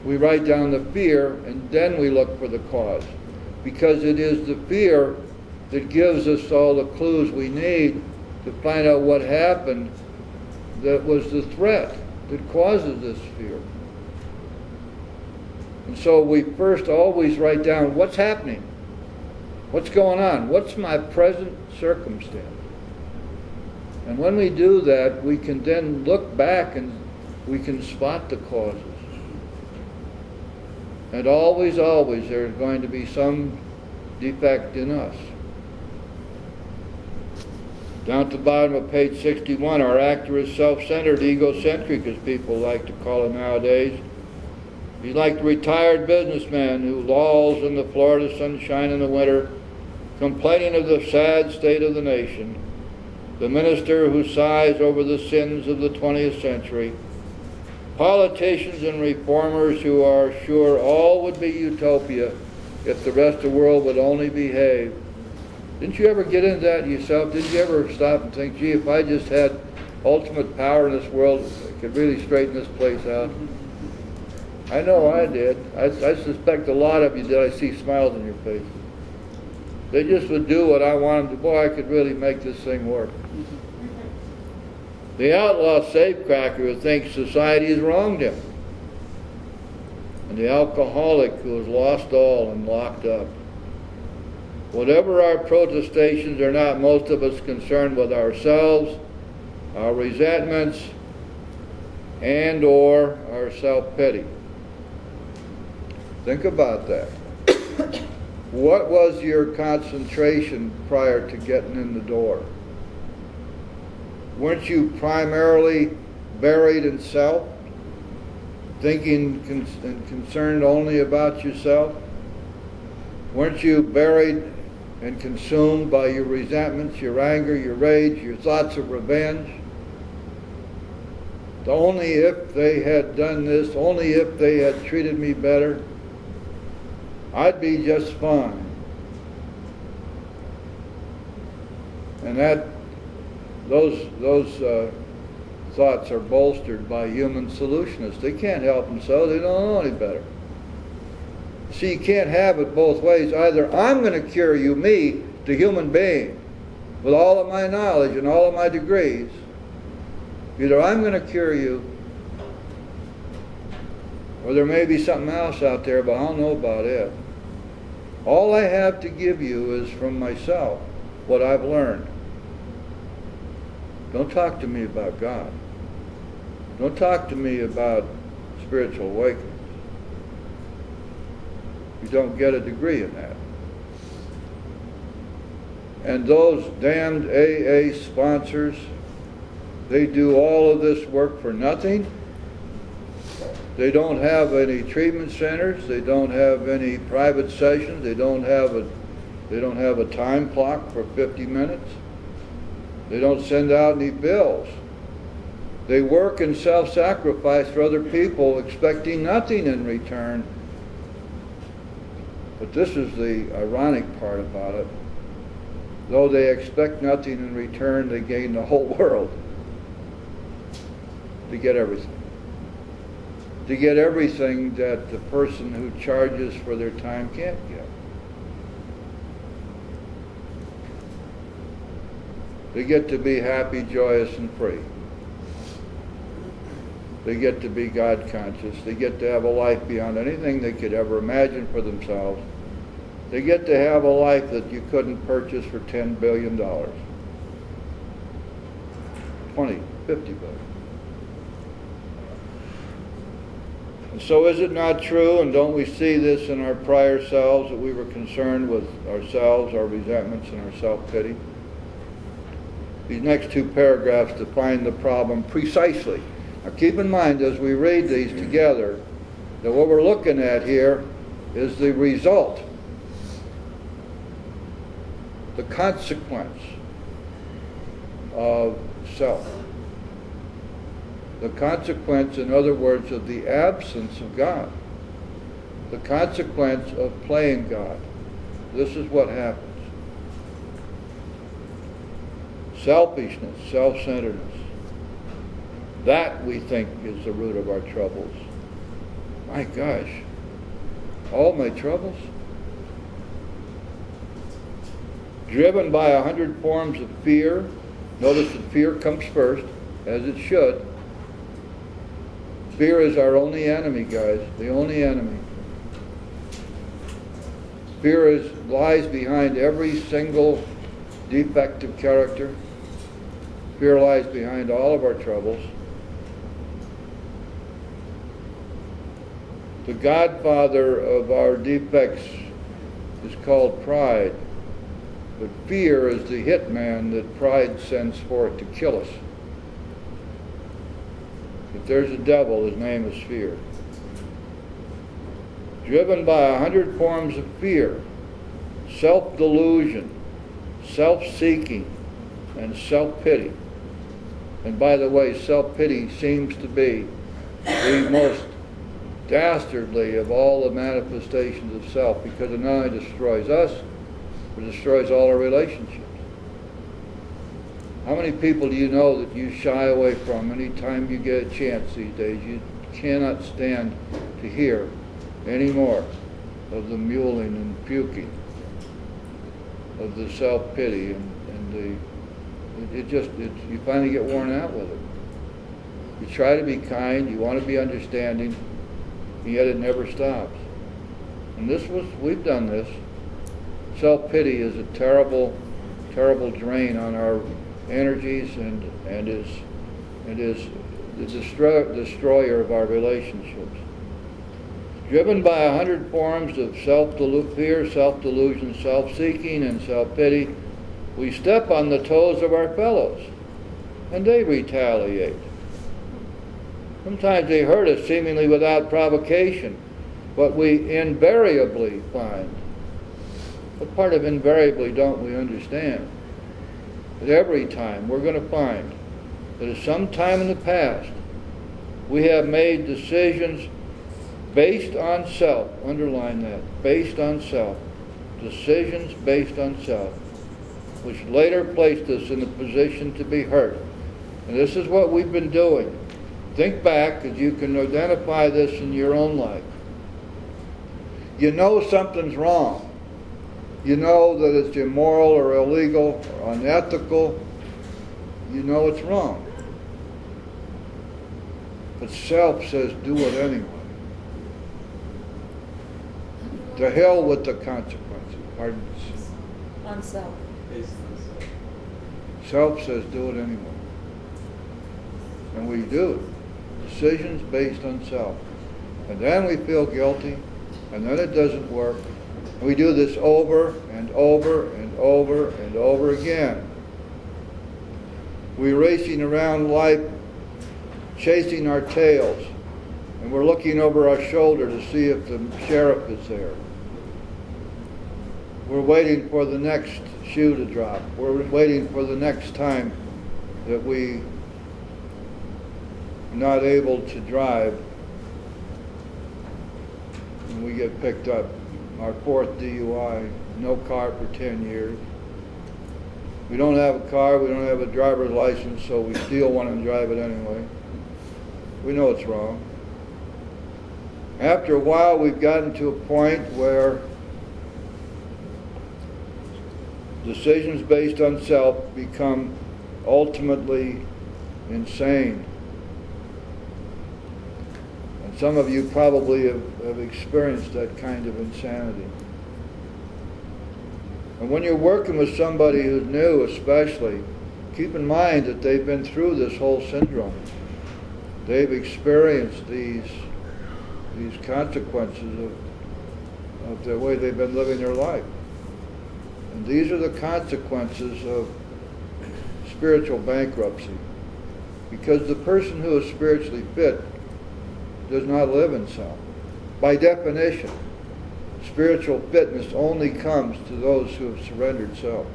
We write down the fear, and then we look for the cause. Because it is the fear that gives us all the clues we need to find out what happened that was the threat that causes this fear. And so we first always write down what's happening, what's going on, what's my present circumstance. And when we do that, we can then look back and we can spot the causes. And always, always, there's going to be some defect in us. Down at the bottom of page 61, our actor is self-centered, egocentric, as people like to call him nowadays. He's like the retired businessman who lolls in the Florida sunshine in the winter, complaining of the sad state of the nation, the minister who sighs over the sins of the 20th century, politicians and reformers who are sure all would be utopia if the rest of the world would only behave. Didn't you ever get into that yourself? Didn't you ever stop and think, gee, if I just had ultimate power in this world, I could really straighten this place out? I know I did. I suspect a lot of you did. I see smiles on your face. They just would do what I wanted to. Boy, I could really make this thing work. The outlaw safecracker who thinks society has wronged him. And the alcoholic who has lost all and locked up. Whatever our protestations are not, most of us concerned with ourselves, our resentments, and or our self-pity. Think about that. What was your concentration prior to getting in the door? Weren't you primarily buried in self, thinking and concerned only about yourself? Weren't you buried and consumed by your resentments, your anger, your rage, your thoughts of revenge? Only if they had done this, only if they had treated me better, I'd be just fine. And those thoughts are bolstered by human solutionists. They can't help themselves. They don't know any better. See, you can't have it both ways. Either I'm going to cure you, me, the human being, with all of my knowledge and all of my degrees. Either I'm going to cure you, or there may be something else out there, but I don't know about it. All I have to give you is from myself, what I've learned. Don't talk to me about God. Don't talk to me about spiritual awakening. You don't get a degree in that. And those damned AA sponsors, they do all of this work for nothing. They don't have any treatment centers. They don't have any private sessions. They don't have a time clock for 50 minutes. They don't send out any bills. They work and self-sacrifice for other people, expecting nothing in return. But this is the ironic part about it. Though they expect nothing in return, they gain the whole world. To get everything. To get everything that the person who charges for their time can't get. They get to be happy, joyous, and free. They get to be God conscious. They get to have a life beyond anything they could ever imagine for themselves. They get to have a life that you couldn't purchase for $10 billion. 20, 50 billion. And so is it not true, and don't we see this in our prior selves, that we were concerned with ourselves, our resentments, and our self-pity? These next two paragraphs define the problem precisely. Now keep in mind as we read these together that what we're looking at here is the result, the consequence of self. The consequence, in other words, of the absence of God. The consequence of playing God. this is what happens. Selfishness, self-centeredness. That, we think, is the root of our troubles. My gosh, all my troubles? Driven by 100 forms of fear. Notice that fear comes first, as it should. Fear is our only enemy, guys, the only enemy. Fear lies behind every single defect of character. Fear lies behind all of our troubles. The godfather of our defects is called pride, but fear is the hitman that pride sends forth to kill us. If there's a devil, his name is fear. Driven by 100 forms of fear, self-delusion, self-seeking, and self-pity. And by the way, self-pity seems to be the most dastardly of all the manifestations of self, because it not only destroys us, but destroys all our relationships. How many people do you know that you shy away from anytime you get a chance these days? You cannot stand to hear any more of the mewling and puking, of the self-pity, and you finally get worn out with it. You try to be kind, you want to be understanding, and yet it never stops. And we've done this. Self-pity is a terrible, terrible drain on our energies, and is the destroyer of our relationships. Driven by 100 forms of fear, self-delusion, self-seeking, and self-pity, we step on the toes of our fellows, and they retaliate. Sometimes they hurt us seemingly without provocation, but we invariably find. What part of invariably don't we understand? That every time we're going to find that at some time in the past we have made decisions based on self. Underline that. Based on self. Decisions based on self, which later placed us in a position to be hurt. And this is what we've been doing. Think back, as you can identify this in your own life. You know something's wrong. You know that it's immoral or illegal or unethical. You know it's wrong. But self says do it anyway. To hell with the consequences. Pardon? On self. Self says do it anyway. And we do. Decisions based on self. And then we feel guilty, and then it doesn't work. And we do this over and over and over and over again. We're racing around life, chasing our tails, and we're looking over our shoulder to see if the sheriff is there. We're waiting for the next shoe to drop. We're waiting for the next time that we are not able to drive and we get picked up. Our fourth DUI, no car for 10 years. We don't have a car, we don't have a driver's license, so we steal one and drive it anyway. We know it's wrong. After a while, we've gotten to a point where decisions based on self become ultimately insane. And some of you probably have experienced that kind of insanity. And when you're working with somebody who's new especially, keep in mind that they've been through this whole syndrome. They've experienced these consequences of the way they've been living their life. And these are the consequences of spiritual bankruptcy. Because the person who is spiritually fit does not live in self. By definition, spiritual fitness only comes to those who have surrendered self.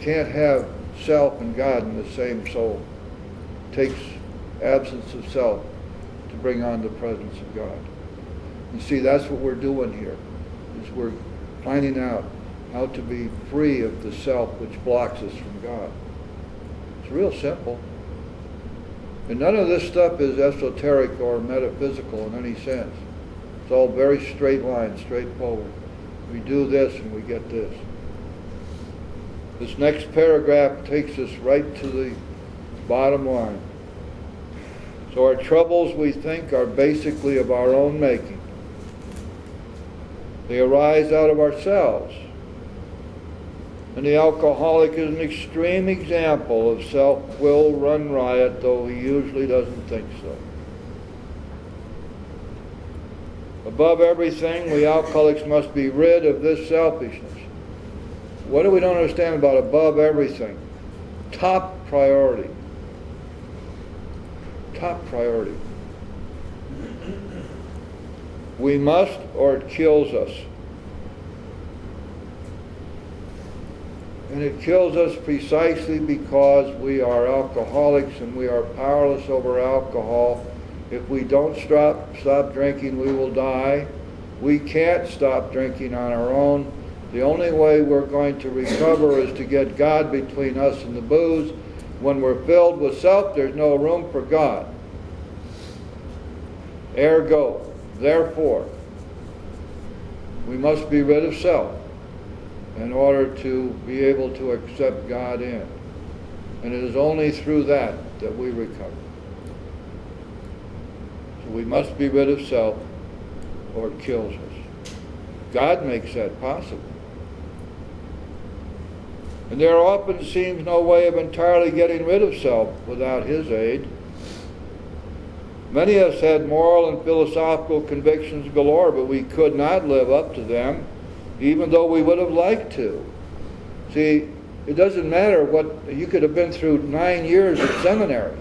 Can't have self and God in the same soul. It takes absence of self to bring on the presence of God. You see, that's what we're doing here, is we're finding out how to be free of the self which blocks us from God. It's real simple. And none of this stuff is esoteric or metaphysical in any sense. It's all very straight line, straightforward. We do this and we get this. This next paragraph takes us right to the bottom line. So our troubles, we think, are basically of our own making. They arise out of ourselves. And the alcoholic is an extreme example of self-will run riot, though he usually doesn't think so. Above everything, we alcoholics must be rid of this selfishness. What do we don't understand about above everything? Top priority. Top priority. We must, or it kills us. And it kills us precisely because we are alcoholics and we are powerless over alcohol. If we don't stop drinking, we will die. We can't stop drinking on our own. The only way we're going to recover is to get God between us and the booze. When we're filled with self, there's no room for God. Ergo, therefore, we must be rid of self in order to be able to accept God in. And it is only through that that we recover. So we must be rid of self or it kills us. God makes that possible. And there often seems no way of entirely getting rid of self without His aid. Many of us had moral and philosophical convictions galore, but we could not live up to them, even though we would have liked to. See, it doesn't matter what, you could have been through 9 years of seminary.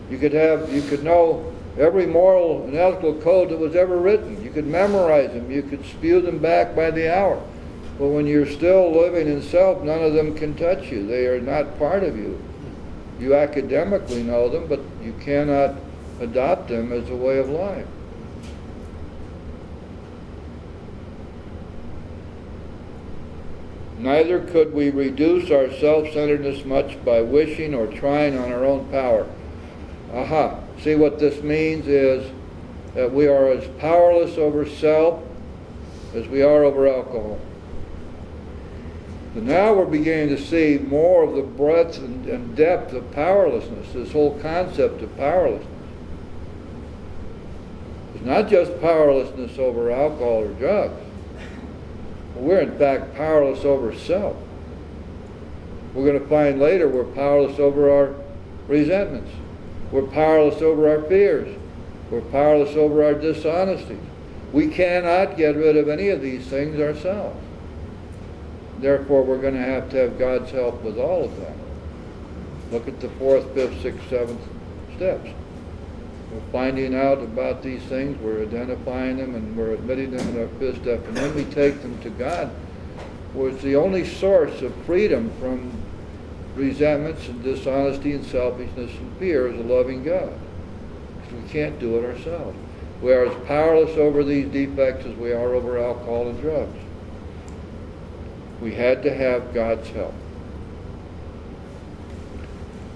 You could know every moral and ethical code that was ever written. You could memorize them. You could spew them back by the hour. But when you're still living in self, none of them can touch you. They are not part of you. You academically know them, but you cannot adopt them as a way of life. Neither could we reduce our self-centeredness much by wishing or trying on our own power. Aha! See, what this means is that we are as powerless over self as we are over alcohol. But now we're beginning to see more of the breadth and depth of powerlessness, this whole concept of powerlessness. It's not just powerlessness over alcohol or drugs. We're in fact powerless over self. We're going to find later we're powerless over our resentments. We're powerless over our fears. We're powerless over our dishonesties. We cannot get rid of any of these things ourselves. Therefore, we're going to have God's help with all of them. Look at the 4th, 5th, 6th, 7th steps. We're finding out about these things, we're identifying them, and we're admitting them in our 5th step, and then we take them to God, who is the only source of freedom from resentments and dishonesty and selfishness and fear, is a loving God. Because we can't do it ourselves. We are as powerless over these defects as we are over alcohol and drugs. We had to have God's help.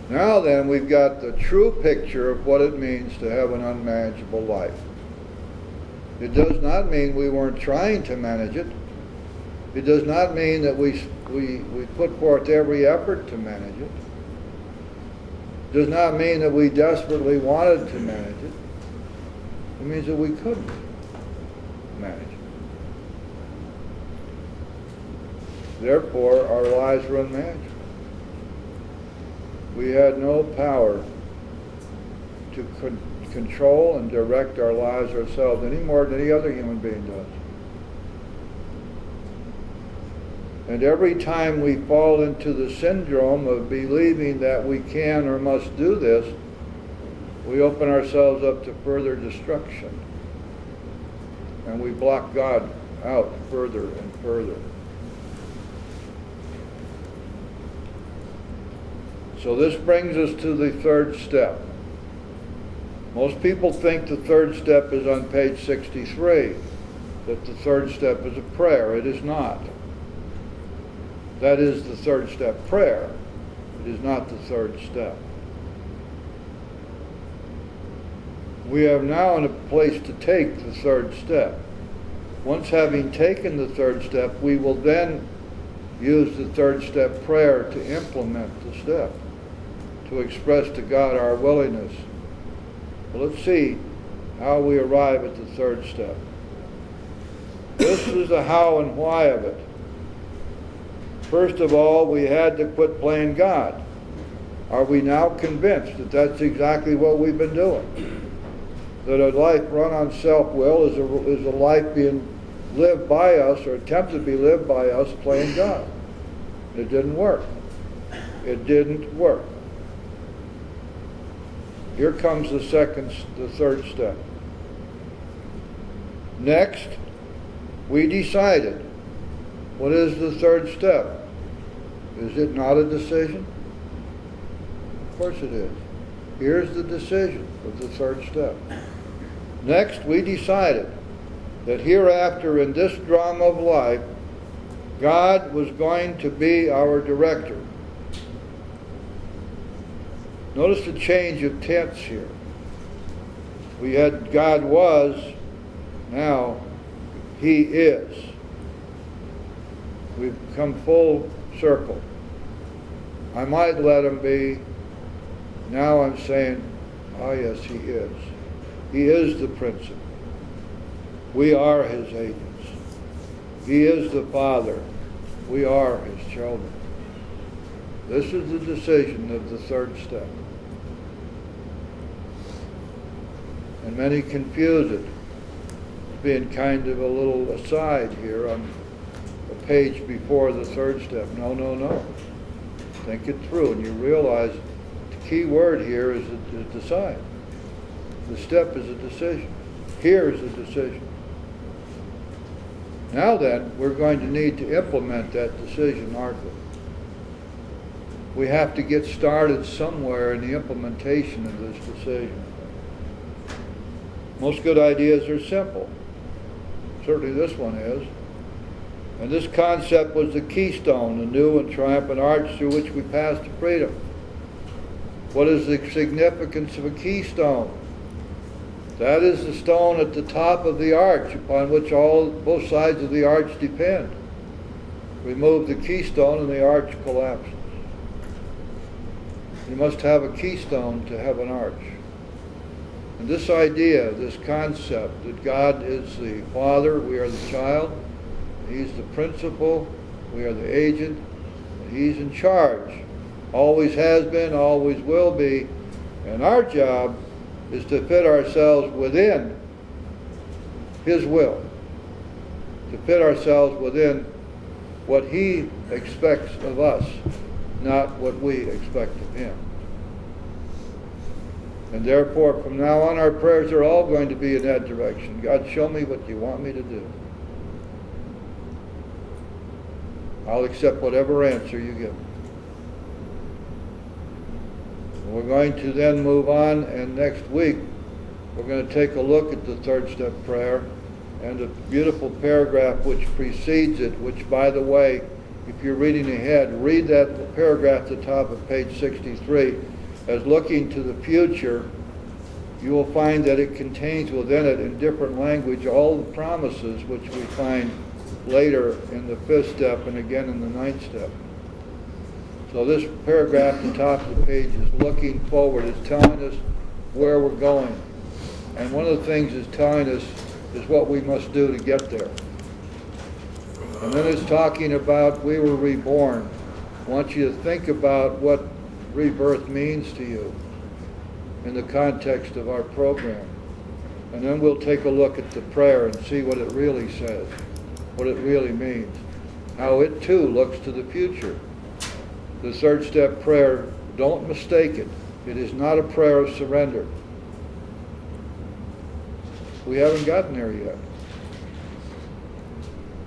Now then, we've got the true picture of what it means to have an unmanageable life. It does not mean we weren't trying to manage it. It does not mean that we put forth every effort to manage it. It does not mean that we desperately wanted to manage it. It means that we couldn't manage it. Therefore, our lives were unmanageable. We had no power to control and direct our lives ourselves any more than any other human being does. And every time we fall into the syndrome of believing that we can or must do this, we open ourselves up to further destruction. And we block God out further and further. So this brings us to the 3rd step. Most people think the 3rd step is on page 63, that the 3rd step is a prayer. It is not. That is the third step prayer. It is not the third step. We are now in a place to take the third step. Once having taken the third step, we will then use the third step prayer to implement the step, to express to God our willingness. Well, let's see how we arrive at the third step. This is the how and why of it. First of all, we had to quit playing God. Are we now convinced that that's exactly what we've been doing? That a life run on self-will is a life being lived by us, or attempted to be lived by us, playing God. It didn't work. It didn't work. Here comes the third step. Next, we decided. What is the third step? Is it not a decision? Of course it is. Here's the decision of the third step. Next, we decided that hereafter in this drama of life, God was going to be our director. Notice the change of tense here. We had God was, now He is. We've come full circle. I might let Him be. Now I'm saying, ah, yes, He is. He is the principal. We are His agents. He is the Father. We are His children. This is the decision of the third step. And many confuse it. It's being kind of a little aside here on a page before the third step. No, no, no. Think it through, and you realize the key word here is decide. The step is a decision. Here is a decision. Now then, we're going to need to implement that decision, aren't we? We have to get started somewhere in the implementation of this decision. Most good ideas are simple. Certainly this one is. And this concept was the keystone, the new and triumphant arch through which we pass to freedom. What is the significance of a keystone? That is the stone at the top of the arch upon which both sides of the arch depend. Remove the keystone and the arch collapses. You must have a keystone to have an arch. And this idea, this concept that God is the Father, we are the child, He's the principal, we are the agent, and He's in charge. Always has been, always will be. And our job is to fit ourselves within His will, to fit ourselves within what He expects of us, not what we expect of Him. And therefore, from now on, our prayers are all going to be in that direction. God, show me what you want me to do. I'll accept whatever answer you give me. We're going to then move on, and next week we're going to take a look at the third step prayer and the beautiful paragraph which precedes it, which, by the way, if you're reading ahead, read that paragraph at the top of page 63 as looking to the future. You will find that it contains within it, in different language, all the promises which we find later in the fifth step and again in the ninth step. So this paragraph at the top of the page is looking forward. It's telling us where we're going. And one of the things it's telling us is what we must do to get there. And then it's talking about we were reborn. I want you to think about what rebirth means to you in the context of our program. And then we'll take a look at the prayer and see what it really says, what it really means, how it too looks to the future. The third step prayer, don't mistake it. It is not a prayer of surrender. We haven't gotten there yet.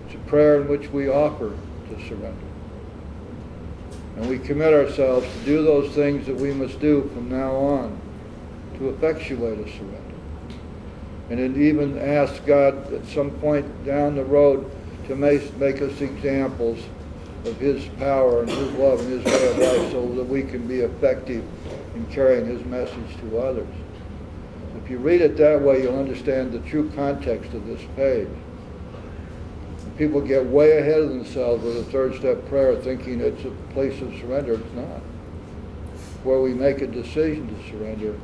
It's a prayer in which we offer to surrender. And we commit ourselves to do those things that we must do from now on to effectuate a surrender. And then even ask God at some point down the road to make us examples of His power and His love and His way of life so that we can be effective in carrying His message to others. If you read it that way, you'll understand the true context of this page. People get way ahead of themselves with a third step prayer thinking it's a place of surrender. It's not. Where we make a decision to surrender,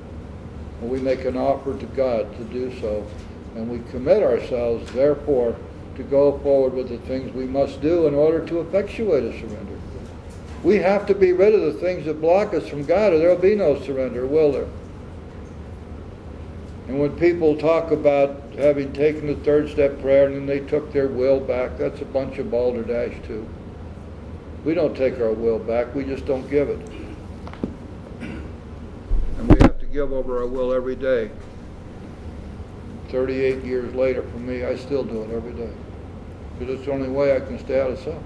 and we make an offer to God to do so, and we commit ourselves, therefore, to go forward with the things we must do in order to effectuate a surrender. We have to be rid of the things that block us from God, or there will be no surrender, will there? And when people talk about having taken the third step prayer and then they took their will back, that's a bunch of balderdash too. We don't take our will back, we just don't give it. And we have to give over our will every day. 38 years later, for me, I still do it every day. Because it's the only way I can stay out of self.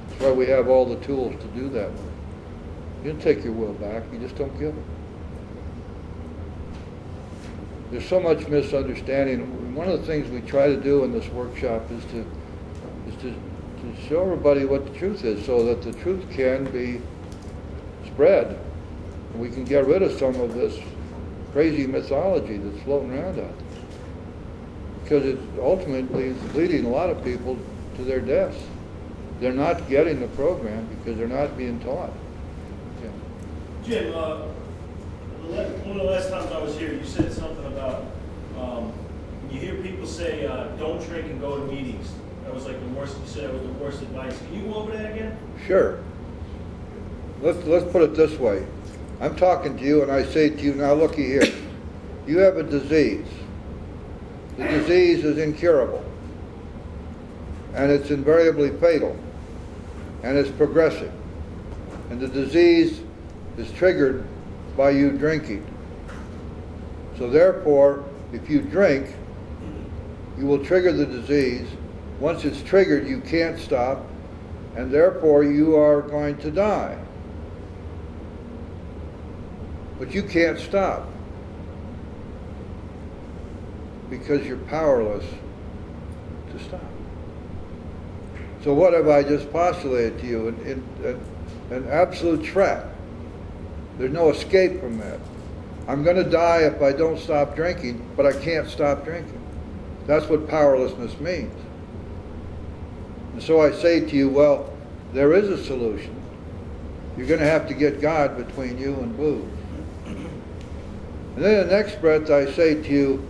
That's why we have all the tools to do that with. You don't take your will back, you just don't give it. There's so much misunderstanding. One of the things we try to do in this workshop is to show everybody what the truth is so that the truth can be spread. And we can get rid of some of this crazy mythology that's floating around out there. Because it ultimately is leading a lot of people to their deaths. They're not getting the program because they're not being taught. Yeah. Jim, one of the last times I was here, you said something about you hear people say, don't drink and go to meetings. That was like the worst, you said it was the worst advice. Can you go over that again? Sure. Let's put it this way. I'm talking to you and I say to you, now looky here. You have a disease. The disease is incurable. And it's invariably fatal. And it's progressive. And the disease is triggered by you drinking. So therefore, if you drink, you will trigger the disease. Once it's triggered, you can't stop, and therefore you are going to die. But you can't stop because you're powerless to stop. So what have I just postulated to you? An absolute trap. There's no escape from that. I'm going to die if I don't stop drinking, but I can't stop drinking. That's what powerlessness means. And so I say to you, well, there is a solution. You're going to have to get God between you and booze. And then in the next breath I say to you,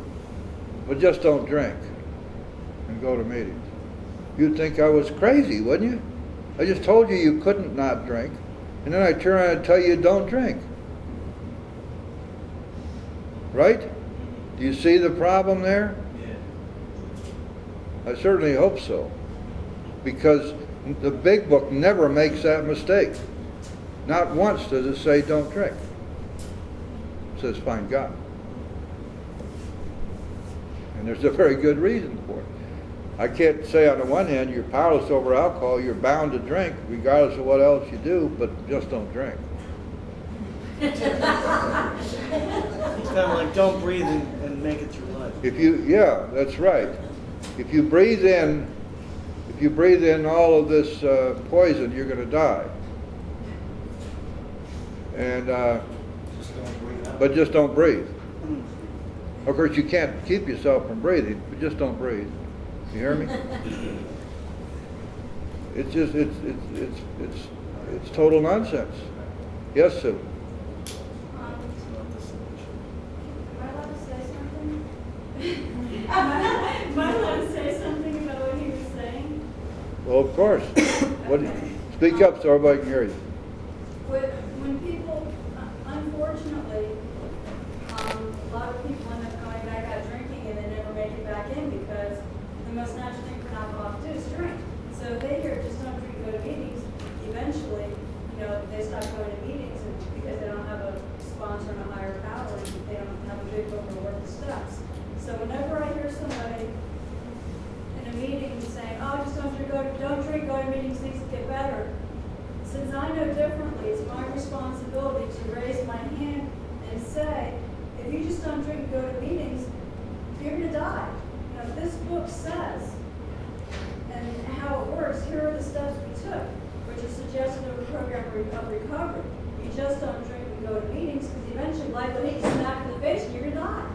well, just don't drink and go to meetings. You'd think I was crazy, wouldn't you? I just told you you couldn't not drink. And then I turn around and tell you don't drink. Right? Do you see the problem there? Yeah. I certainly hope so. Because the big book never makes that mistake. Not once does it say don't drink. It says find God. And there's a very good reason for it. I can't say on the one hand you're powerless over alcohol, you're bound to drink regardless of what else you do, but just don't drink. It's kind of like don't breathe and make it through life. Yeah, that's right. If you breathe in all of this poison, you're going to die. And but just don't breathe. Of course, you can't keep yourself from breathing, but just don't breathe. You hear me? It's just it's total nonsense. Yes, Sue. Am I allowed to say something? Am I allowed to say something about what he was saying? Well, of course. Speak up so everybody can hear you. When people, unfortunately, a lot of people end up going back out drinking and they never make it back in because the most natural thing for an alcoholic to do is drink. So if they hear just don't drink, go to meetings, eventually, they stop going to meetings because they don't have a sponsor and a higher power and they don't have a big book or worth of steps. So whenever I hear somebody in a meeting saying, oh, just don't drink, go to meetings, things get better. Since I know differently, it's my responsibility to raise my hand and say, if you just don't drink and go to meetings, you're going to die. This book says, and how of recovery. You just don't drink and go to meetings, because eventually life will hit you smack in the face and you're gonna die.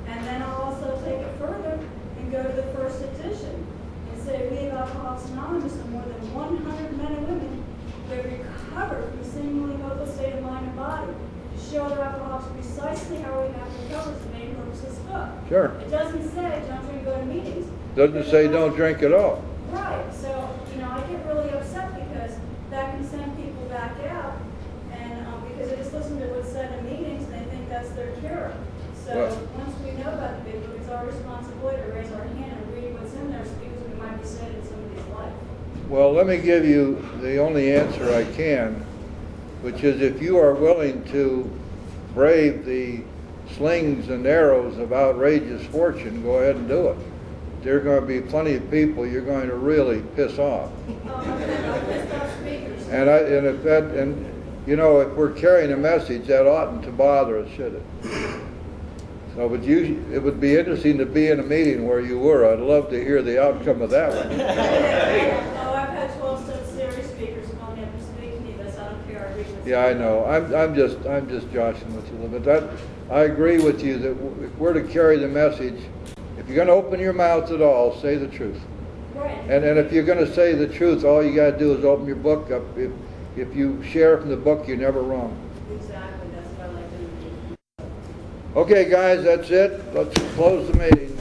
And then I'll also take it further and go to the first edition and say we have Alcoholics Anonymous, and more than 100 men and women who have recovered from a seemingly hopeless state of mind and body, to show the alcoholics precisely how we have recovered is the main purpose of this book. Sure. It doesn't say don't drink and go to meetings. Doesn't say don't drink at all. Right, so, I get really upset because that can send people back out, and, because they just listen to what's said in meetings, and they think that's their cure. So, Well- once we know about the big book, it's our responsibility to raise our hand and read what's in there, because we might be saving somebody's life. Well, let me give you the only answer I can, which is if you are willing to brave the slings and arrows of outrageous fortune, go ahead and do it. There are going to be plenty of people you're going to really piss off. And if we're carrying a message, that oughtn't to bother us, should it? So, but it would be interesting to be in a meeting where you were. I'd love to hear the outcome of that one. Oh, I've had 12 such series speakers come in and speak to me, but I don't care. I read what's Yeah, I know. I'm just joshing with you a little bit. I agree with you that if we're to carry the message, if you're going to open your mouth at all, say the truth. right. And if you're going to say the truth, all you got to do is open your book up. If you share from the book, you're never wrong. Exactly, that's what I like to do. Okay, guys, that's it. Let's close the meeting.